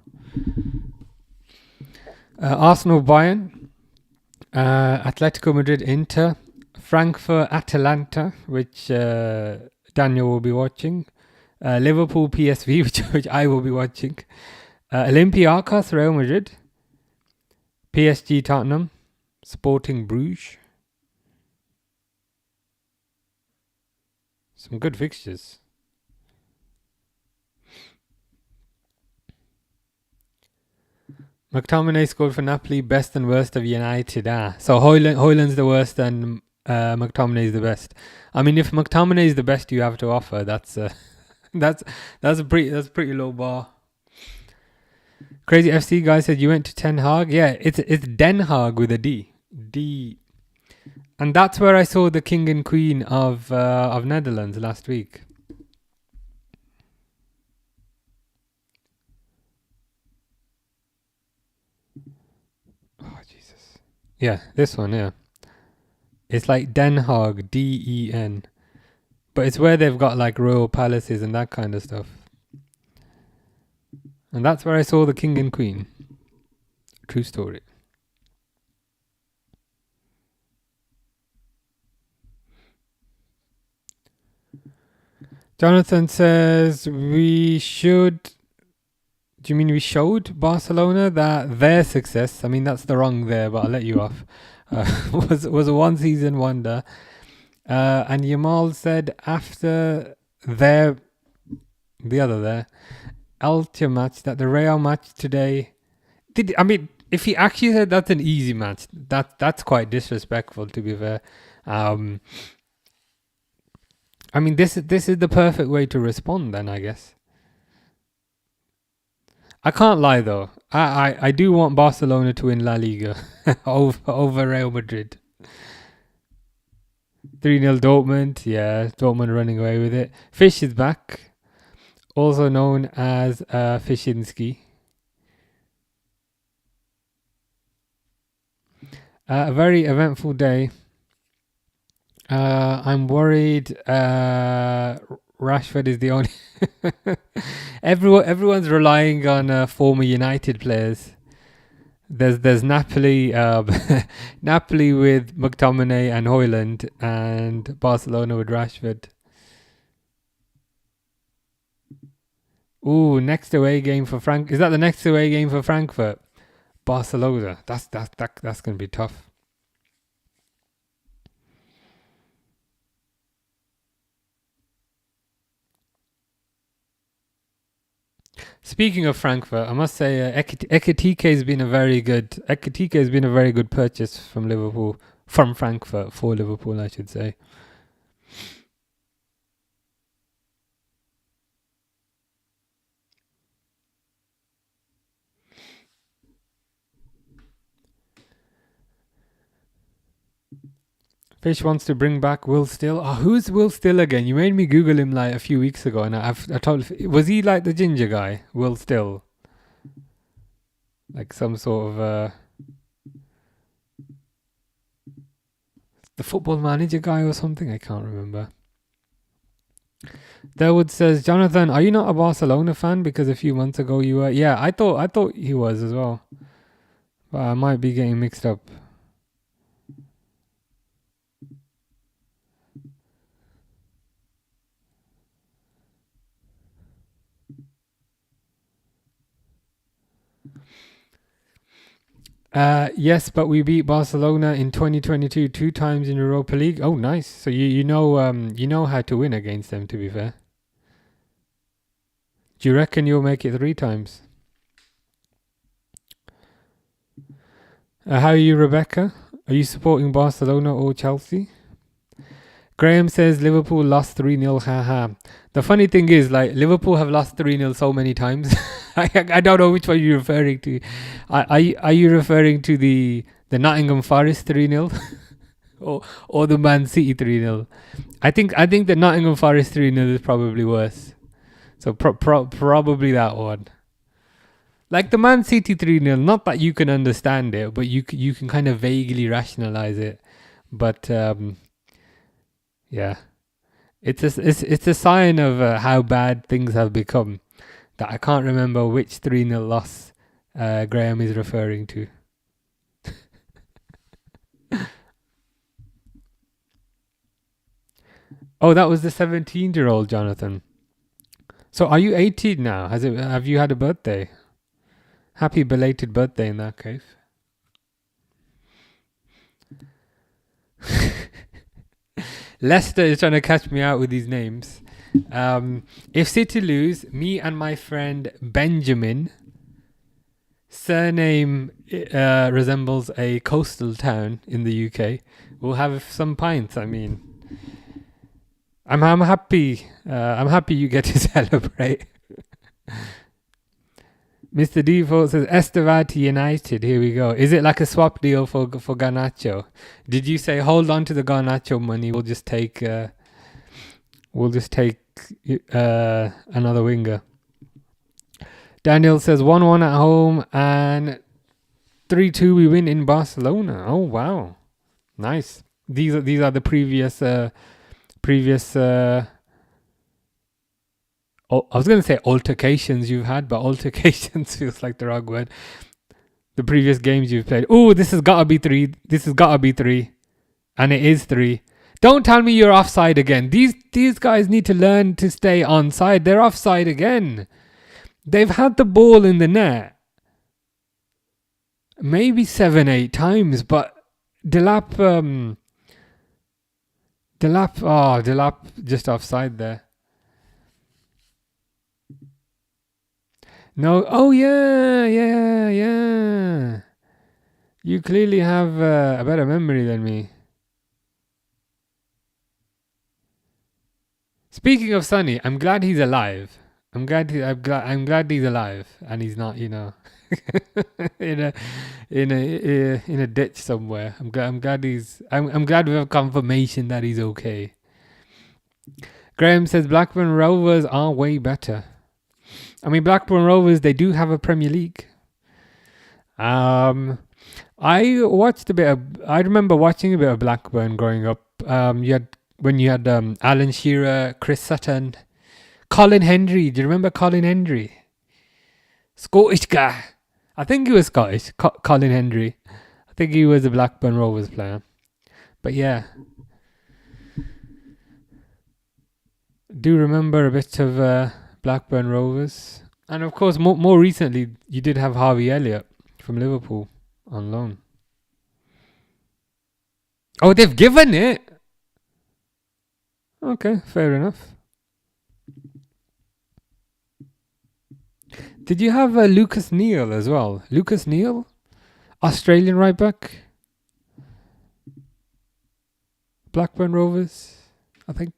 Arsenal Bayern, Atletico Madrid Inter, Frankfurt Atalanta, which Daniel will be watching, Liverpool PSV, which I will be watching, Olympiacos Real Madrid, PSG Tottenham, Sporting Bruges. Some good fixtures. McTominay scored for Napoli, best and worst of United. So Højlund's the worst and McTominay's the best. I mean, if McTominay is the best you have to offer, that's a pretty low bar. Crazy FC guy said you went to Ten Hag. Yeah, it's Den Haag with a D, and that's where I saw the King and Queen of Netherlands last week. Oh Jesus! Yeah, this one. Yeah, it's like Den Haag, Den, but it's where they've got like royal palaces and that kind of stuff. And that's where I saw the King and Queen. True story. Jonathan says we should. Do you mean we showed Barcelona that their success? I mean that's the wrong there, but I'll let you off. Was a one season wonder. And Yamal said after the other there, Elche match, that the Real match today. I mean, if he actually said that's an easy match, that's quite disrespectful, to be fair. I mean, this is the perfect way to respond, then, I guess. I can't lie though. I do want Barcelona to win La Liga over Real Madrid. 3-0 Dortmund. Yeah, Dortmund running away with it. Fish is back, also known as Fishinsky. A very eventful day. I'm worried Rashford is the only... Everyone's relying on former United players. There's Napoli, Napoli with McTominay and Højlund, and Barcelona with Rashford. Ooh, next away game for Frank. Is that the next away game for Frankfurt? Barcelona. That's gonna be tough. Speaking of Frankfurt, I must say Ekitike has been a very good purchase from Liverpool, from Frankfurt for Liverpool, I should say. Fish wants to bring back Will Still. Oh, who's Will Still again? You made me Google him like a few weeks ago, and I told. Was he like the ginger guy, Will Still? Like some sort of the football manager guy or something? I can't remember. Derwood says, Jonathan, are you not a Barcelona fan? Because a few months ago you were. Yeah, I thought he was as well, but I might be getting mixed up. Yes, but we beat Barcelona in 2022 2 times in Europa League. Oh, nice. So you know how to win against them, to be fair. Do you reckon you'll make it 3 times? How are you, Rebecca? Are you supporting Barcelona or Chelsea? Graham says Liverpool lost 3-0. Haha. The funny thing is, like, Liverpool have lost 3-0 so many times. I don't know which one you're referring to. Are you referring to the Nottingham Forest 3-0 or the Man City 3-0? I think the Nottingham Forest 3-0 is probably worse. So probably that one. Like the Man City 3-0, not that you can understand it, but you can kind of vaguely rationalize it. But yeah, it's a sign of how bad things have become that I can't remember which 3-0 loss Graham is referring to. Oh, that was the 17-year-old Jonathan. So are you 18 now? Have you had a birthday? Happy belated birthday in that case. Leicester is trying to catch me out with these names. If City lose, me and my friend Benjamin, surname resembles a coastal town in the UK, we'll have some pints. I mean, I'm happy. I'm happy you get to celebrate. Mr. Default says Estevao to United. Here we go. Is it like a swap deal for Garnacho? Did you say hold on to the Garnacho money? We'll just take another winger. Daniel says 1-1 at home and 3-2 we win in Barcelona. Oh wow, nice. These are the previous. I was going to say altercations you've had, but altercations feels like the wrong word. The previous games you've played. Oh, this has got to be 3. This has got to be 3. And it is 3. Don't tell me you're offside again. These guys need to learn to stay onside. They're offside again. They've had the ball in the net maybe 7-8 times, but Delap just offside there. No, oh yeah. You clearly have a better memory than me. Speaking of Sonny, I'm glad he's alive. I'm glad he's alive, and he's not, in a ditch somewhere. I'm glad we have confirmation that he's okay. Graham says Blackburn Rovers are way better. I mean, Blackburn Rovers, they do have a Premier League. I remember watching a bit of Blackburn growing up. You had Alan Shearer, Chris Sutton, Colin Hendry. Do you remember Colin Hendry? Scottish guy. I think he was Scottish. Colin Hendry. I think he was a Blackburn Rovers player. But yeah. Do remember a bit of Blackburn Rovers. And of course, more recently, you did have Harvey Elliott from Liverpool on loan. Oh, they've given it? Okay, fair enough. Did you have Lucas Neal as well? Lucas Neal? Australian right back? Blackburn Rovers, I think,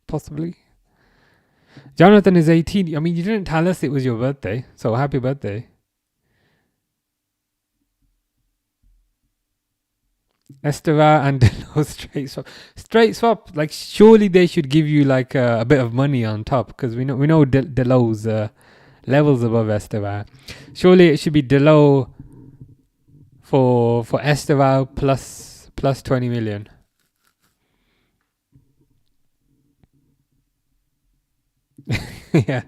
possibly. Jonathan is 18. I mean, you didn't tell us it was your birthday, so happy birthday. Esteva and Delo straight swap. Like, surely they should give you like a bit of money on top, because we know Delo's levels above Esteva. Surely it should be Delo for Esteva plus 20 million. Yeah.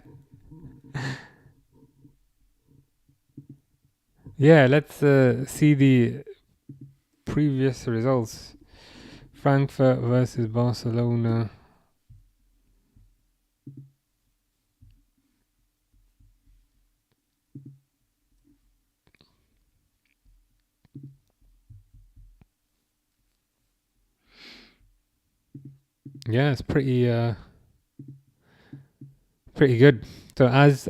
Yeah, let's see the previous results. Frankfurt versus Barcelona. Yeah, it's pretty good. So as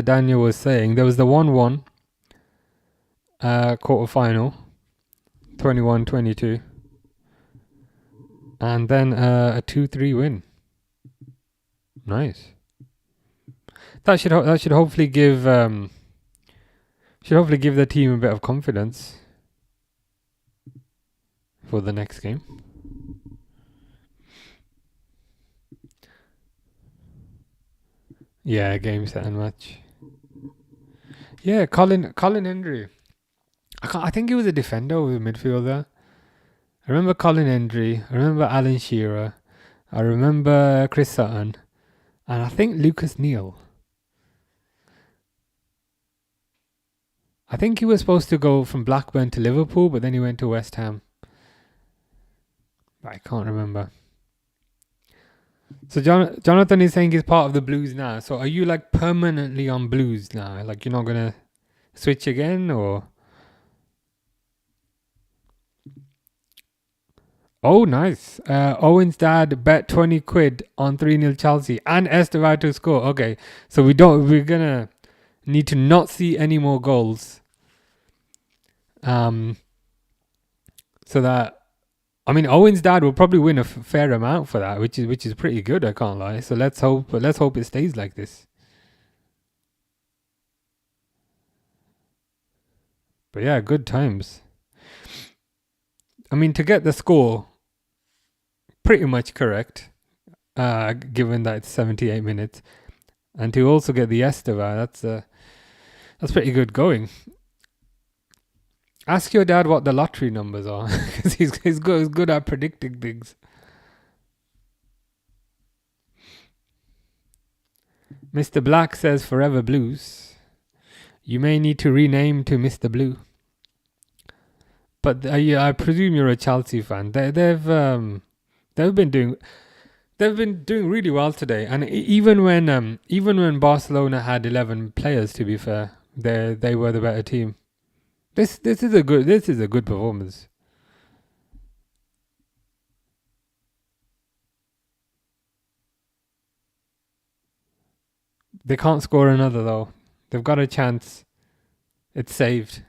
Daniel was saying, there was the 1-1 quarter final, 21-22. And then a 2-3 win. Nice. That should hopefully give the team a bit of confidence for the next game. Yeah, game set and match. Yeah, Colin Hendry. I think he was a defender or a midfielder. I remember Colin Hendry. I remember Alan Shearer. I remember Chris Sutton. And I think Lucas Neal. I think he was supposed to go from Blackburn to Liverpool, but then he went to West Ham. But I can't remember. So Jonathan is saying he's part of the Blues now. So are you like permanently on Blues now? Like you're not going to switch again or? Oh, nice. Owen's dad bet 20 quid on 3-0 Chelsea and Estevao to score. Okay. So we're going to need to not see any more goals. So that, I mean, Owen's dad will probably win a fair amount for that, which is pretty good. I can't lie. So let's hope it stays like this. But yeah, good times. I mean, to get the score pretty much correct, given that it's 78 minutes, and to also get the Estevao, that's pretty good going. Ask your dad what the lottery numbers are, because he's good at predicting things. Mr. Black says Forever Blues. You may need to rename to Mr. Blue. But I presume you're a Chelsea fan. They've been doing really well today, and even when Barcelona had 11 players, to be fair, they were the better team. This is a good performance. They can't score another though. They've got a chance. It's saved.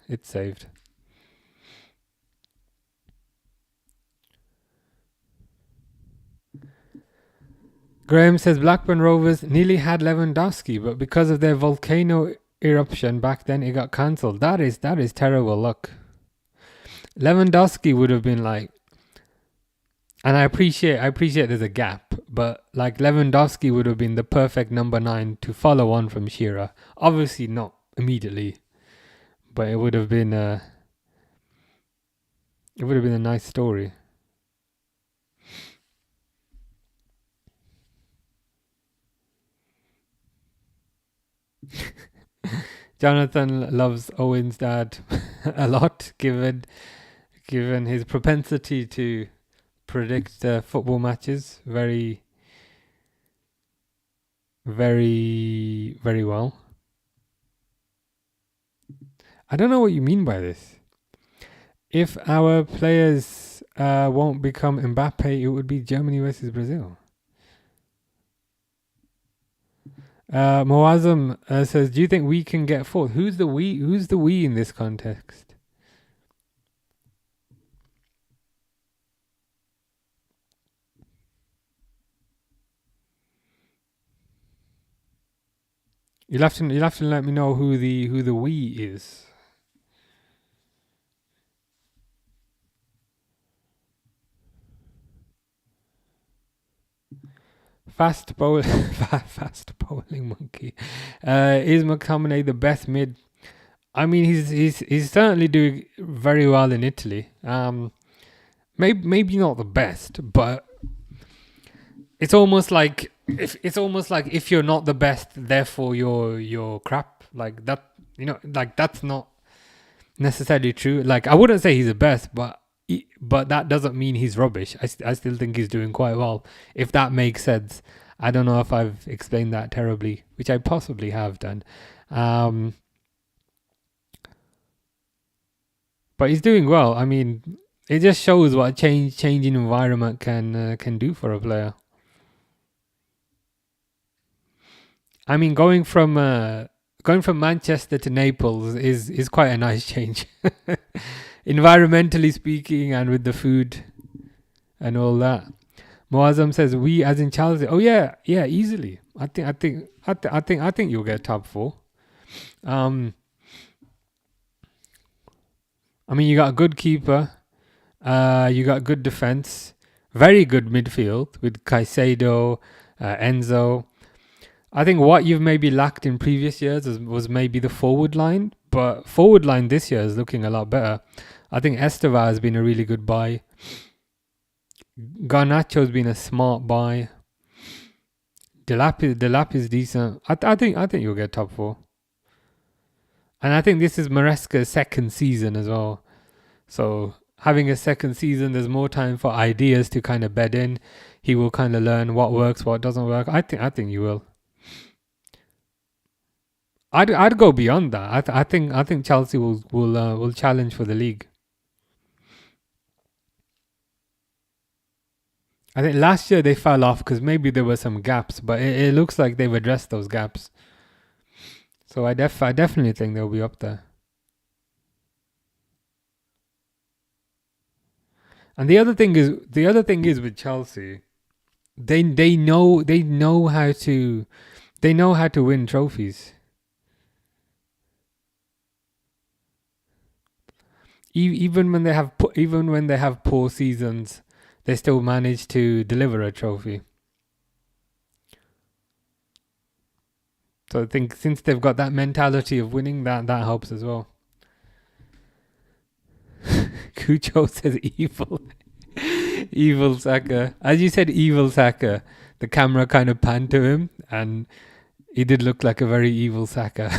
Graham says Blackburn Rovers nearly had Lewandowski, but because of their volcano eruption back then, it got cancelled. That is terrible luck. Lewandowski would have been like, and I appreciate there's a gap, but like Lewandowski would have been the perfect number 9 to follow on from Shearer. Obviously not immediately, but it would have been a nice story. Jonathan loves Owen's dad a lot, given his propensity to predict football matches very, very, very well. I don't know what you mean by this. If our players won't become Mbappe, it would be Germany versus Brazil. Moazam says, do you think we can get fourth? Who's the we in this context? You'll have to let me know who the we is. Fast bowling monkey. Is McTominay the best mid? I mean, he's certainly doing very well in Italy. Maybe not the best, but it's almost like if you're not the best, therefore you're crap. Like that, like that's not necessarily true. Like I wouldn't say he's the best, but that doesn't mean he's rubbish. I still think he's doing quite well, if that makes sense. I don't know if I've explained that terribly, which I possibly have done. But he's doing well. I mean, it just shows what a changing environment can do for a player. I mean, going from Manchester to Naples is quite a nice change. environmentally speaking, and with the food and all that. Moazam says we as in Chelsea. Oh yeah, yeah, easily. I think you'll get top four. I mean, you got a good keeper. You got good defense. Very good midfield with Caicedo, Enzo. I think what you've maybe lacked in previous years was maybe the forward line, but forward line this year is looking a lot better. I think Esteva has been a really good buy. Garnacho's been a smart buy. Delap is decent. I think you'll get top four. And I think this is Maresca's second season as well. So having a second season, there's more time for ideas to kind of bed in. He will kind of learn what works, what doesn't work. I think you will. I'd go beyond that. I think Chelsea will challenge for the league. I think last year they fell off because maybe there were some gaps, but it looks like they've addressed those gaps. So I definitely think they'll be up there. And the other thing is with Chelsea, they know how to win trophies. Even when they have poor seasons, they still manage to deliver a trophy. So I think since they've got that mentality of winning, that helps as well. Cucho says evil. Evil Saka. As you said, evil Saka. The camera kind of panned to him, and he did look like a very evil Saka.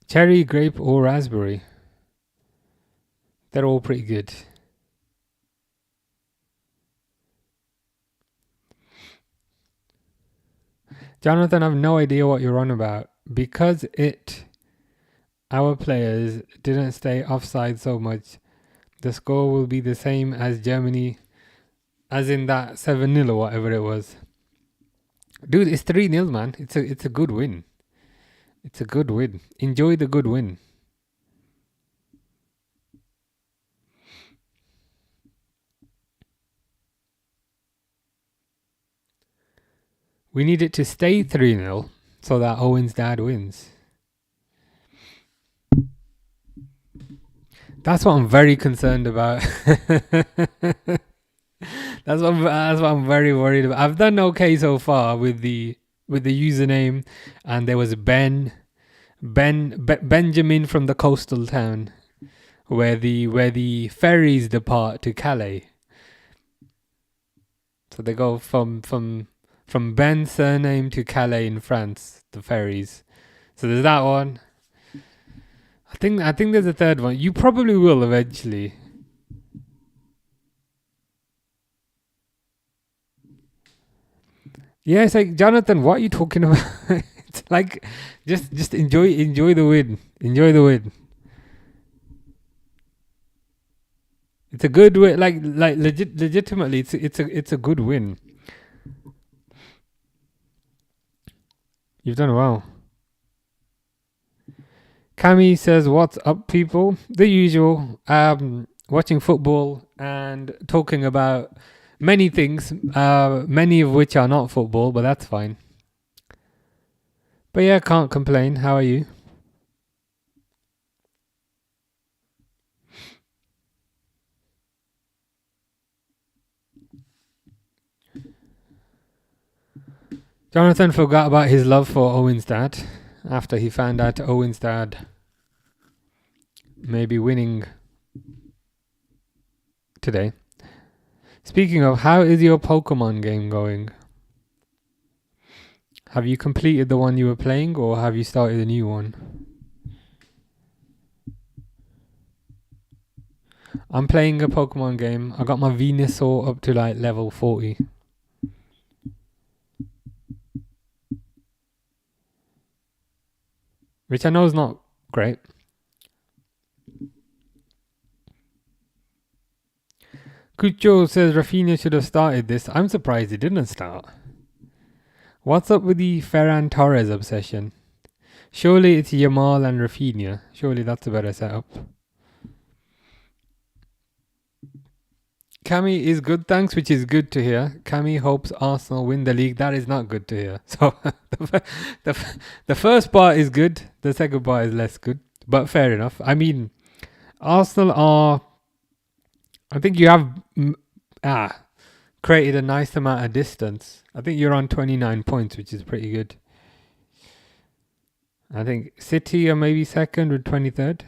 Cherry, grape, or raspberry. They're all pretty good. Jonathan, I've no idea what you're on about. Because our players didn't stay offside so much, the score will be the same as Germany, as in that 7-0 or whatever it was. Dude, it's 3-0, man. It's a good win. It's a good win. Enjoy the good win. We need it to stay 3-0 so that Owen's dad wins. That's what I'm very concerned about. That's what I'm very worried about. I've done okay so far with the username, and there was Benjamin from the coastal town where the ferries depart to Calais. So they go from Ben's surname to Calais in France, the ferries. So there's that one. I think there's a third one. You probably will eventually. Yeah, it's like, Jonathan, what are you talking about? It's like, just enjoy the win. Enjoy the win. It's a good win. Legitimately, it's a good win. You've done well. Cami says, "What's up, people? The usual. Watching football and talking about many things, many of which are not football, but that's fine. But yeah, can't complain. How are you?" Jonathan forgot about his love for Owen's dad after he found out Owen's dad may be winning today. Speaking of, how is your Pokemon game going? Have you completed the one you were playing, or have you started a new one? I'm playing a Pokemon game. I got my Venusaur up to like level 40. which I know is not great. Cucho says Rafinha should have started this. I'm surprised he didn't start. What's up with the Ferran Torres obsession? Surely it's Yamal and Rafinha. Surely that's a better setup. Cami is good, thanks, which is good to hear. Cami hopes Arsenal win the league. That is not good to hear. So the first part is good. The second part is less good. But fair enough. I mean, Arsenal are... I think you have created a nice amount of distance. I think you're on 29 points, which is pretty good. I think City are maybe second with 23rd.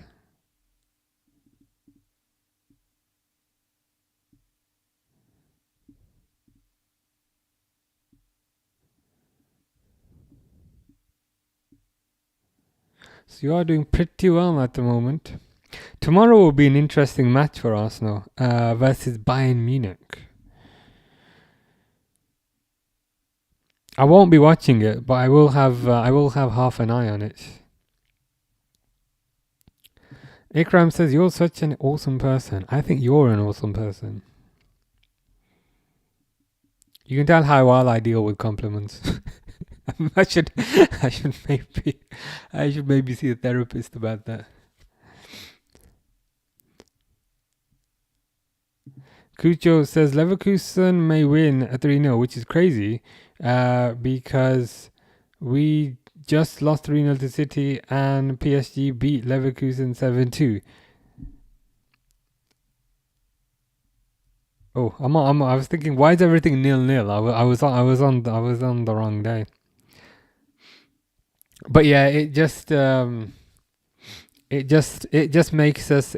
So you are doing pretty well at the moment. Tomorrow will be an interesting match for Arsenal versus Bayern Munich. I won't be watching it, but I will have half an eye on it. Ikram says you're such an awesome person. I think you're an awesome person. You can tell how well I deal with compliments. I should maybe see a therapist about that. Cucho says Leverkusen may win a 3-0, which is crazy because we just lost 3-0 to City and PSG beat Leverkusen 7-2. Oh, I was thinking, why is everything 0-0? I was on the wrong day. But yeah, it just makes us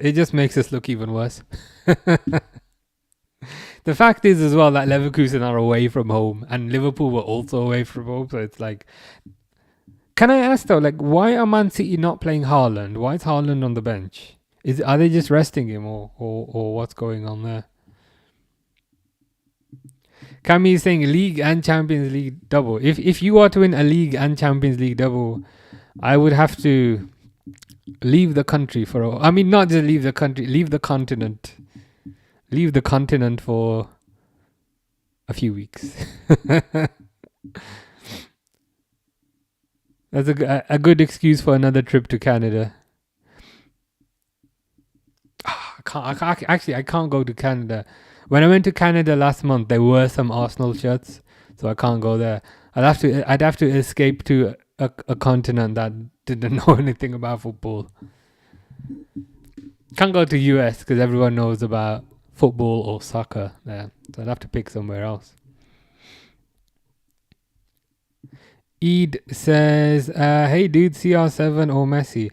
look even worse. The fact is as well that Leverkusen are away from home and Liverpool were also away from home, so it's like, can I ask though, like, why are Man City not playing Haaland? Why is Haaland on the bench? Are they just resting him or what's going on there? Cami is saying League and Champions League double. If you are to win a League and Champions League double, I would have to leave the country not just leave the country, leave the continent. Leave the continent for a few weeks. That's a good excuse for another trip to Canada. I can't go to Canada. When I went to Canada last month, there were some Arsenal shirts, so I can't go there. I'd have to escape to a continent that didn't know anything about football. Can't go to US because everyone knows about football or soccer there, so I'd have to pick somewhere else. Eid says, hey dude, CR7 or Messi?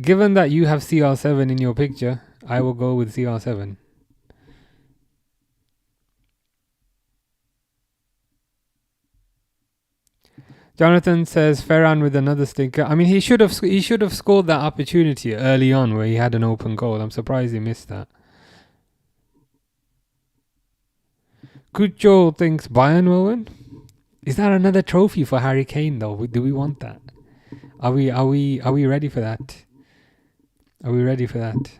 Given that you have CR7 in your picture, I will go with CR7. Jonathan says Ferran with another stinker. I mean, he should have scored that opportunity early on where he had an open goal. I'm surprised he missed that. Cucho thinks Bayern will win. Is that another trophy for Harry Kane though? Do we want that? Are we ready for that? Are we ready for that?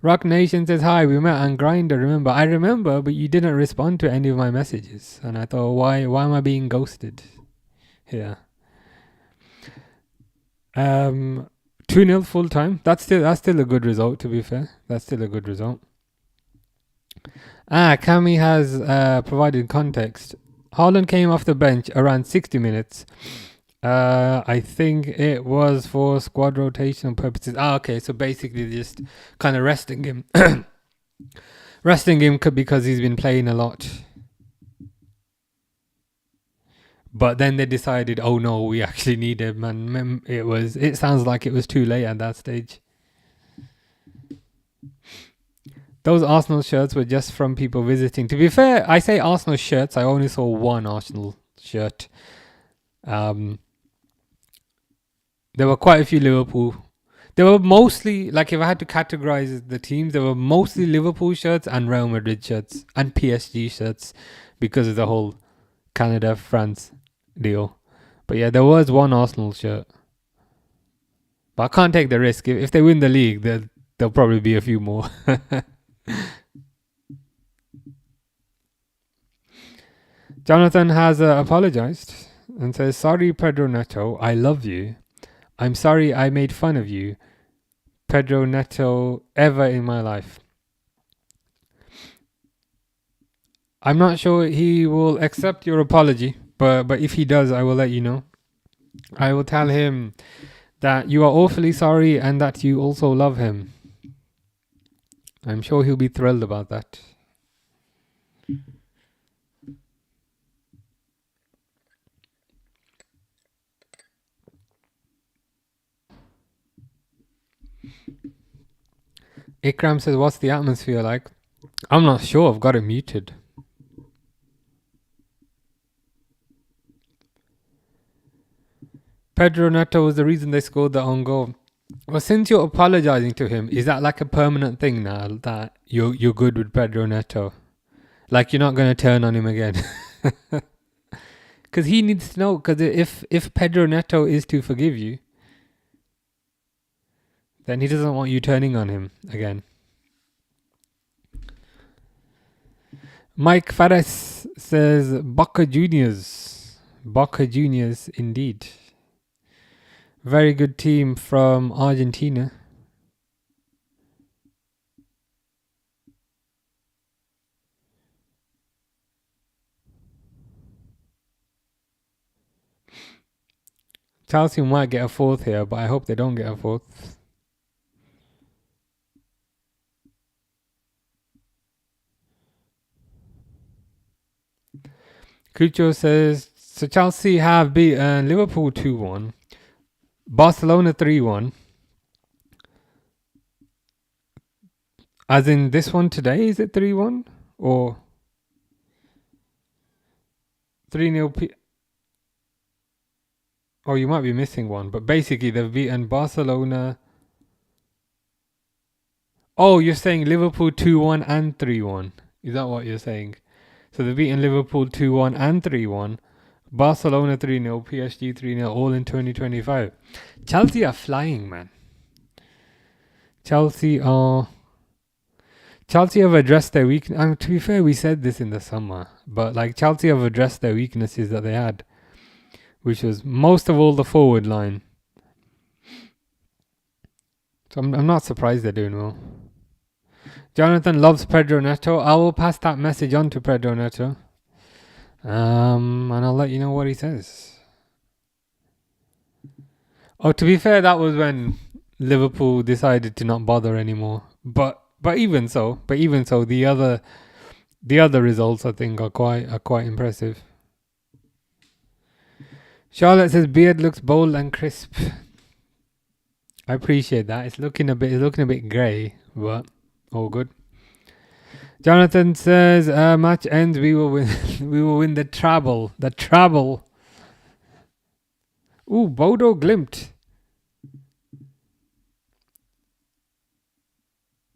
Rock Nation says hi. We met on Grindr. Remember? I remember, but you didn't respond to any of my messages, and I thought, why am I being ghosted? Here. 2-0 full time. That's still a good result. To be fair, that's still a good result. Cami has provided context. Haaland came off the bench around 60 minutes. I think it was for squad rotational purposes. Okay, so basically just kind of resting him. Resting him because he's been playing a lot. But then they decided, oh no, we actually need him, and it sounds like it was too late at that stage. Those Arsenal shirts were just from people visiting. To be fair, I say Arsenal shirts, I only saw one Arsenal shirt. There were quite a few Liverpool. There were mostly, like if I had to categorize the teams, there were mostly Liverpool shirts and Real Madrid shirts and PSG shirts because of the whole Canada-France deal. But yeah, there was one Arsenal shirt. But I can't take the risk. If they win the league, there'll probably be a few more. Jonathan has apologized and says, "Sorry, Pedro Neto. I love you. I'm sorry I made fun of you, Pedro Neto, ever in my life." I'm not sure he will accept your apology, but if he does, I will let you know. I will tell him that you are awfully sorry and that you also love him. I'm sure he'll be thrilled about that. Ikram says, "What's the atmosphere like?" I'm not sure. I've got it muted. Pedro Neto was the reason they scored the own goal. Well, since you're apologizing to him, is that like a permanent thing now that you're good with Pedro Neto? Like you're not going to turn on him again? Because he needs to know. Because if Pedro Neto is to forgive you, then he doesn't want you turning on him again. Mike Fares says, Boca Juniors. Boca Juniors indeed. Very good team from Argentina. Chelsea might get a fourth here, but I hope they don't get a fourth. Cucho says, so Chelsea have beaten Liverpool 2-1, Barcelona 3-1. As in this one today, is it 3-1? Or 3-0? Oh, you might be missing one, but basically they've beaten Barcelona. Oh, you're saying Liverpool 2-1 and 3-1. Is that what you're saying? So they've beaten Liverpool 2-1 and 3-1. Barcelona 3-0, PSG 3-0, all in 2025. Chelsea are flying, man. Chelsea have addressed their weakness. I mean, to be fair, we said this in the summer, but like Chelsea have addressed their weaknesses that they had, which was most of all the forward line. So I'm not surprised they're doing well. Jonathan loves Pedro Neto. I will pass that message on to Pedro Neto. And I'll let you know what he says. Oh, to be fair, that was when Liverpool decided to not bother anymore. But even so, the other results I think are quite impressive. Charlotte says beard looks bold and crisp. I appreciate that. It's looking a bit grey, but all good. Jonathan says match ends, we will win we will win the treble. The treble. Ooh, Bodo Glimt.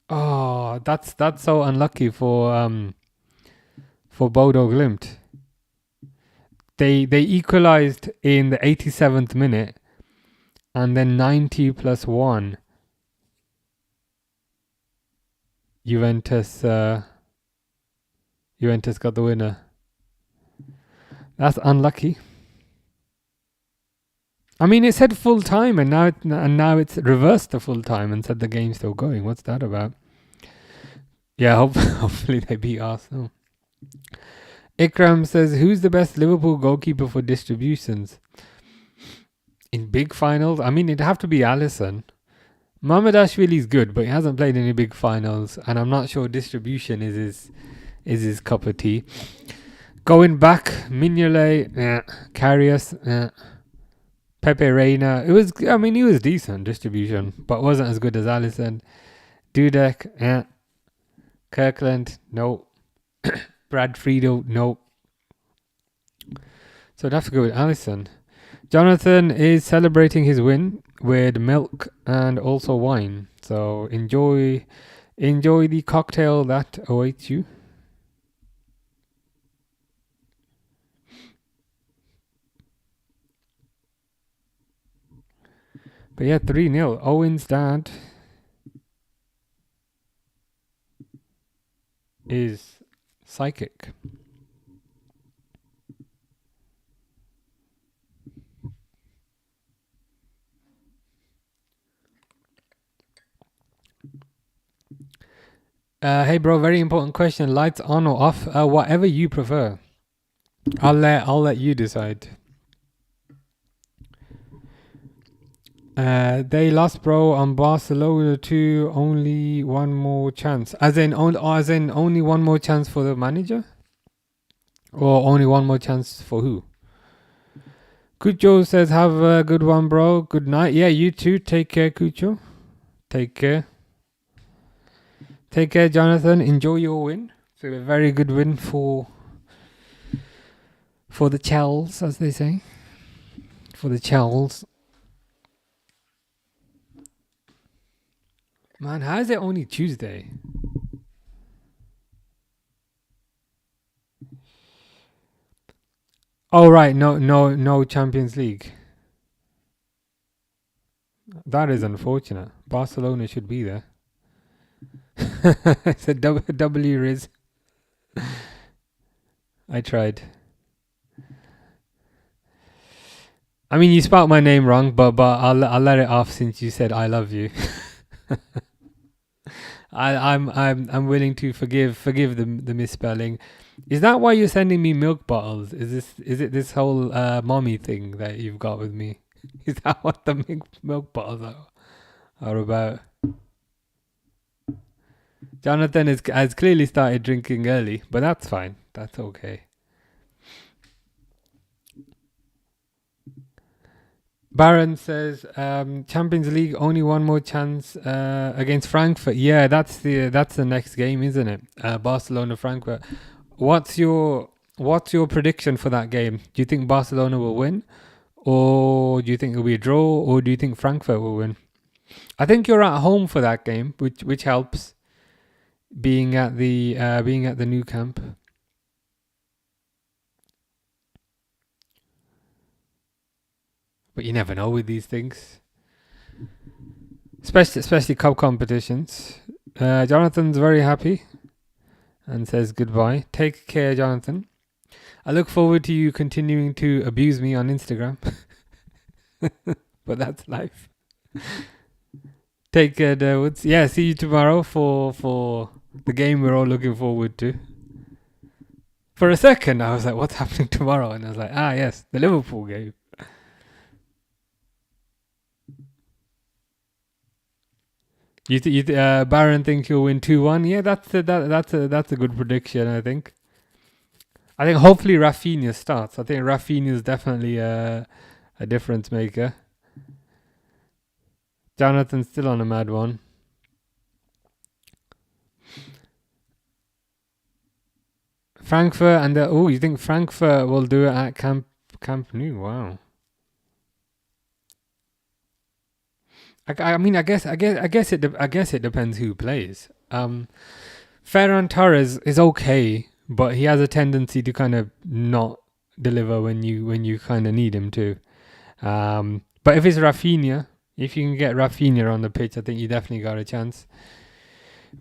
Oh, that's so unlucky for Bodo Glimt. They equalized in the 87th minute, and then 90 plus 1. Juventus got the winner. That's unlucky. I mean, it said full time, and now it's reversed to full time and said the game's still going. What's that about? Yeah, hopefully they beat Arsenal. Ikram says, who's the best Liverpool goalkeeper for distributions? In big finals? I mean, it'd have to be Alisson. Mamardashvili's good, but he hasn't played any big finals, and I'm not sure distribution is his cup of tea. Going back, Mignolet, Karius, Pepe Reina. He was decent distribution, but wasn't as good as Alisson. Dudek, Kirkland, no. Brad Friedel, no. So I'd have to go with Alisson. Jonathan is celebrating his win with milk and also wine. So enjoy the cocktail that awaits you. But yeah, 3-0. Owen's dad is psychic. Hey bro, very important question. Lights on or off? Whatever you prefer. I'll let you decide. They lost, bro, on Barcelona too. Only one more chance. As in only one more chance for the manager? Or only one more chance for who? Cucho says, have a good one, bro. Good night. Yeah, you too. Take care, Cucho. Take care. Take care, Jonathan. Enjoy your win. So a very good win for the Chels, as they say. For the Chels. Man, how is it only Tuesday? Oh right, no Champions League. That is unfortunate. Barcelona should be there. It's a W Riz. I tried. I mean, you spelled my name wrong, but I'll let it off since you said I love you. I'm willing to forgive the misspelling. Is that why you're sending me milk bottles? Is it this whole mommy thing that you've got with me? Is that what the milk bottles are about? Jonathan has clearly started drinking early, but that's fine. That's okay. Baron says, Champions League, only one more chance against Frankfurt. Yeah, that's the next game, isn't it? Barcelona Frankfurt. What's your prediction for that game? Do you think Barcelona will win, or do you think it'll be a draw, or do you think Frankfurt will win? I think you're at home for that game, which helps. Being at the new camp. But you never know with these things, especially cup competitions. Jonathan's very happy and says goodbye. Take care, Jonathan. I look forward to you continuing to abuse me on Instagram. But that's life. Take care, Derwoods. Yeah, see you tomorrow for the game we're all looking forward to. For a second, I was like, what's happening tomorrow? And I was like, yes, the Liverpool game. Baron thinks you'll win 2-1. Yeah, that's a good prediction. I think hopefully Rafinha starts. I think Rafinha is definitely a difference maker. Jonathan's still on a mad one. Frankfurt and you think Frankfurt will do it at Camp Nou? Wow. I mean, I guess it depends who plays. Ferran Torres is okay, but he has a tendency to kind of not deliver when you kind of need him to. But if it's Rafinha, if you can get Rafinha on the pitch, I think you definitely got a chance.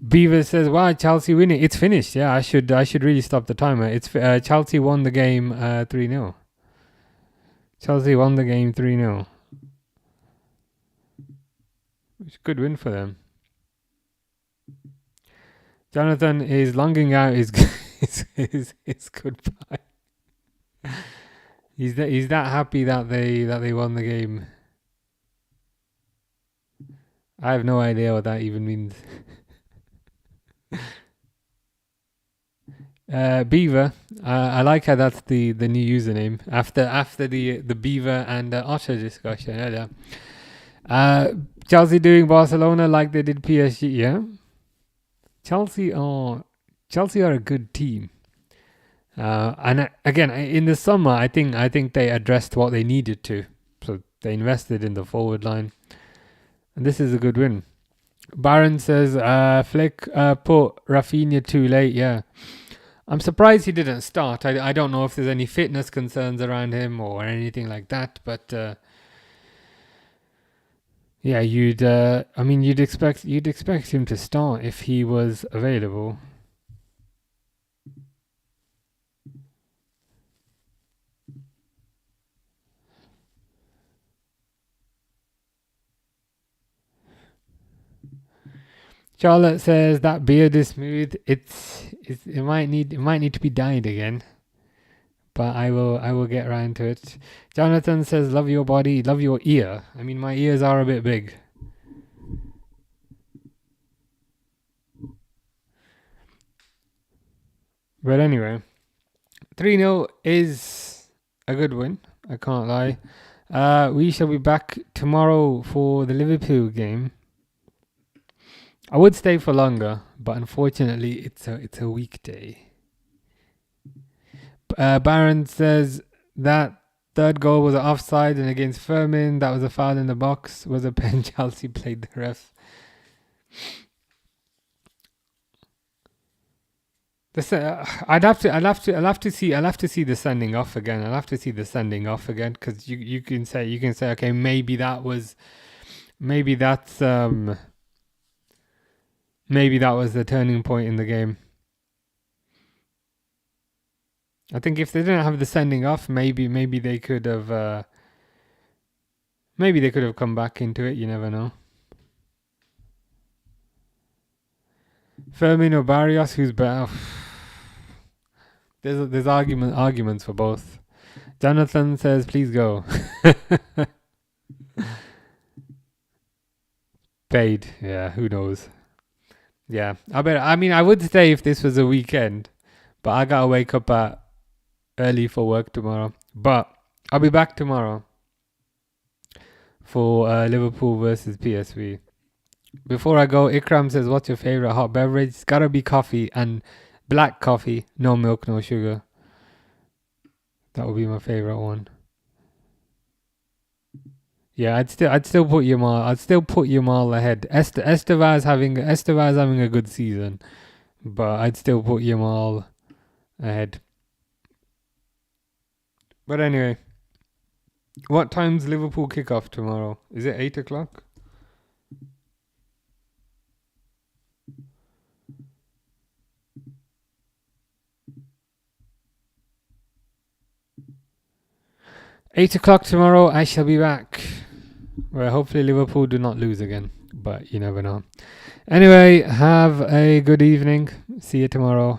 Beaver says, "Wow, Chelsea winning! It's finished." Yeah, I should really stop the timer. It's Chelsea won the game 3-0. Chelsea won the game 3-0. It's a good win for them. Jonathan is longing out his goodbye. He's that happy that they won the game. I have no idea what that even means. Beaver, I like how that's the new username after the Beaver and Otter discussion earlier. Chelsea doing Barcelona like they did PSG. Yeah, Chelsea are a good team. And again, in the summer, I think they addressed what they needed to. So they invested in the forward line, and this is a good win. Baron says, Flick put Rafinha too late. Yeah, I'm surprised he didn't start. I don't know if there's any fitness concerns around him or anything like that, but Yeah, you'd. I mean, you'd expect him to start if he was available. Charlotte says that beard is smooth. It might need to be dyed again, but I will get around to it. Jonathan says love your body, love your ear. I mean, my ears are a bit big. But anyway, 3-0 is a good win. I can't lie. We shall be back tomorrow for the Liverpool game. I would stay for longer, but unfortunately, it's a weekday. Baron says that third goal was an offside and against Furman. That was a foul in the box. Was a pen. Chelsea played the ref. I'll have to see the sending off again. I'll have to see the sending off again because you can say okay, maybe that's maybe that was the turning point in the game. I think if they didn't have the sending off, maybe they could have come back into it. You never know. Firmino Barrios, who's better? There's arguments for both. Jonathan says, please go. Paid. Yeah, who knows? Yeah, I mean, I would stay if this was a weekend, but I gotta wake up early for work tomorrow. But I'll be back tomorrow for Liverpool versus PSV. Before I go, Ikram says, what's your favorite hot beverage? It's gotta be coffee and black coffee, no milk, no sugar. That would be my favorite one. Yeah, I'd still put Yamal. I'd still put Yamal ahead. Estevaz having a good season, but I'd still put Yamal ahead. But anyway, what time's Liverpool kickoff tomorrow? Is it 8 o'clock? $8 tomorrow. I shall be back. Well, hopefully Liverpool do not lose again, but you never know. Anyway, have a good evening. See you tomorrow.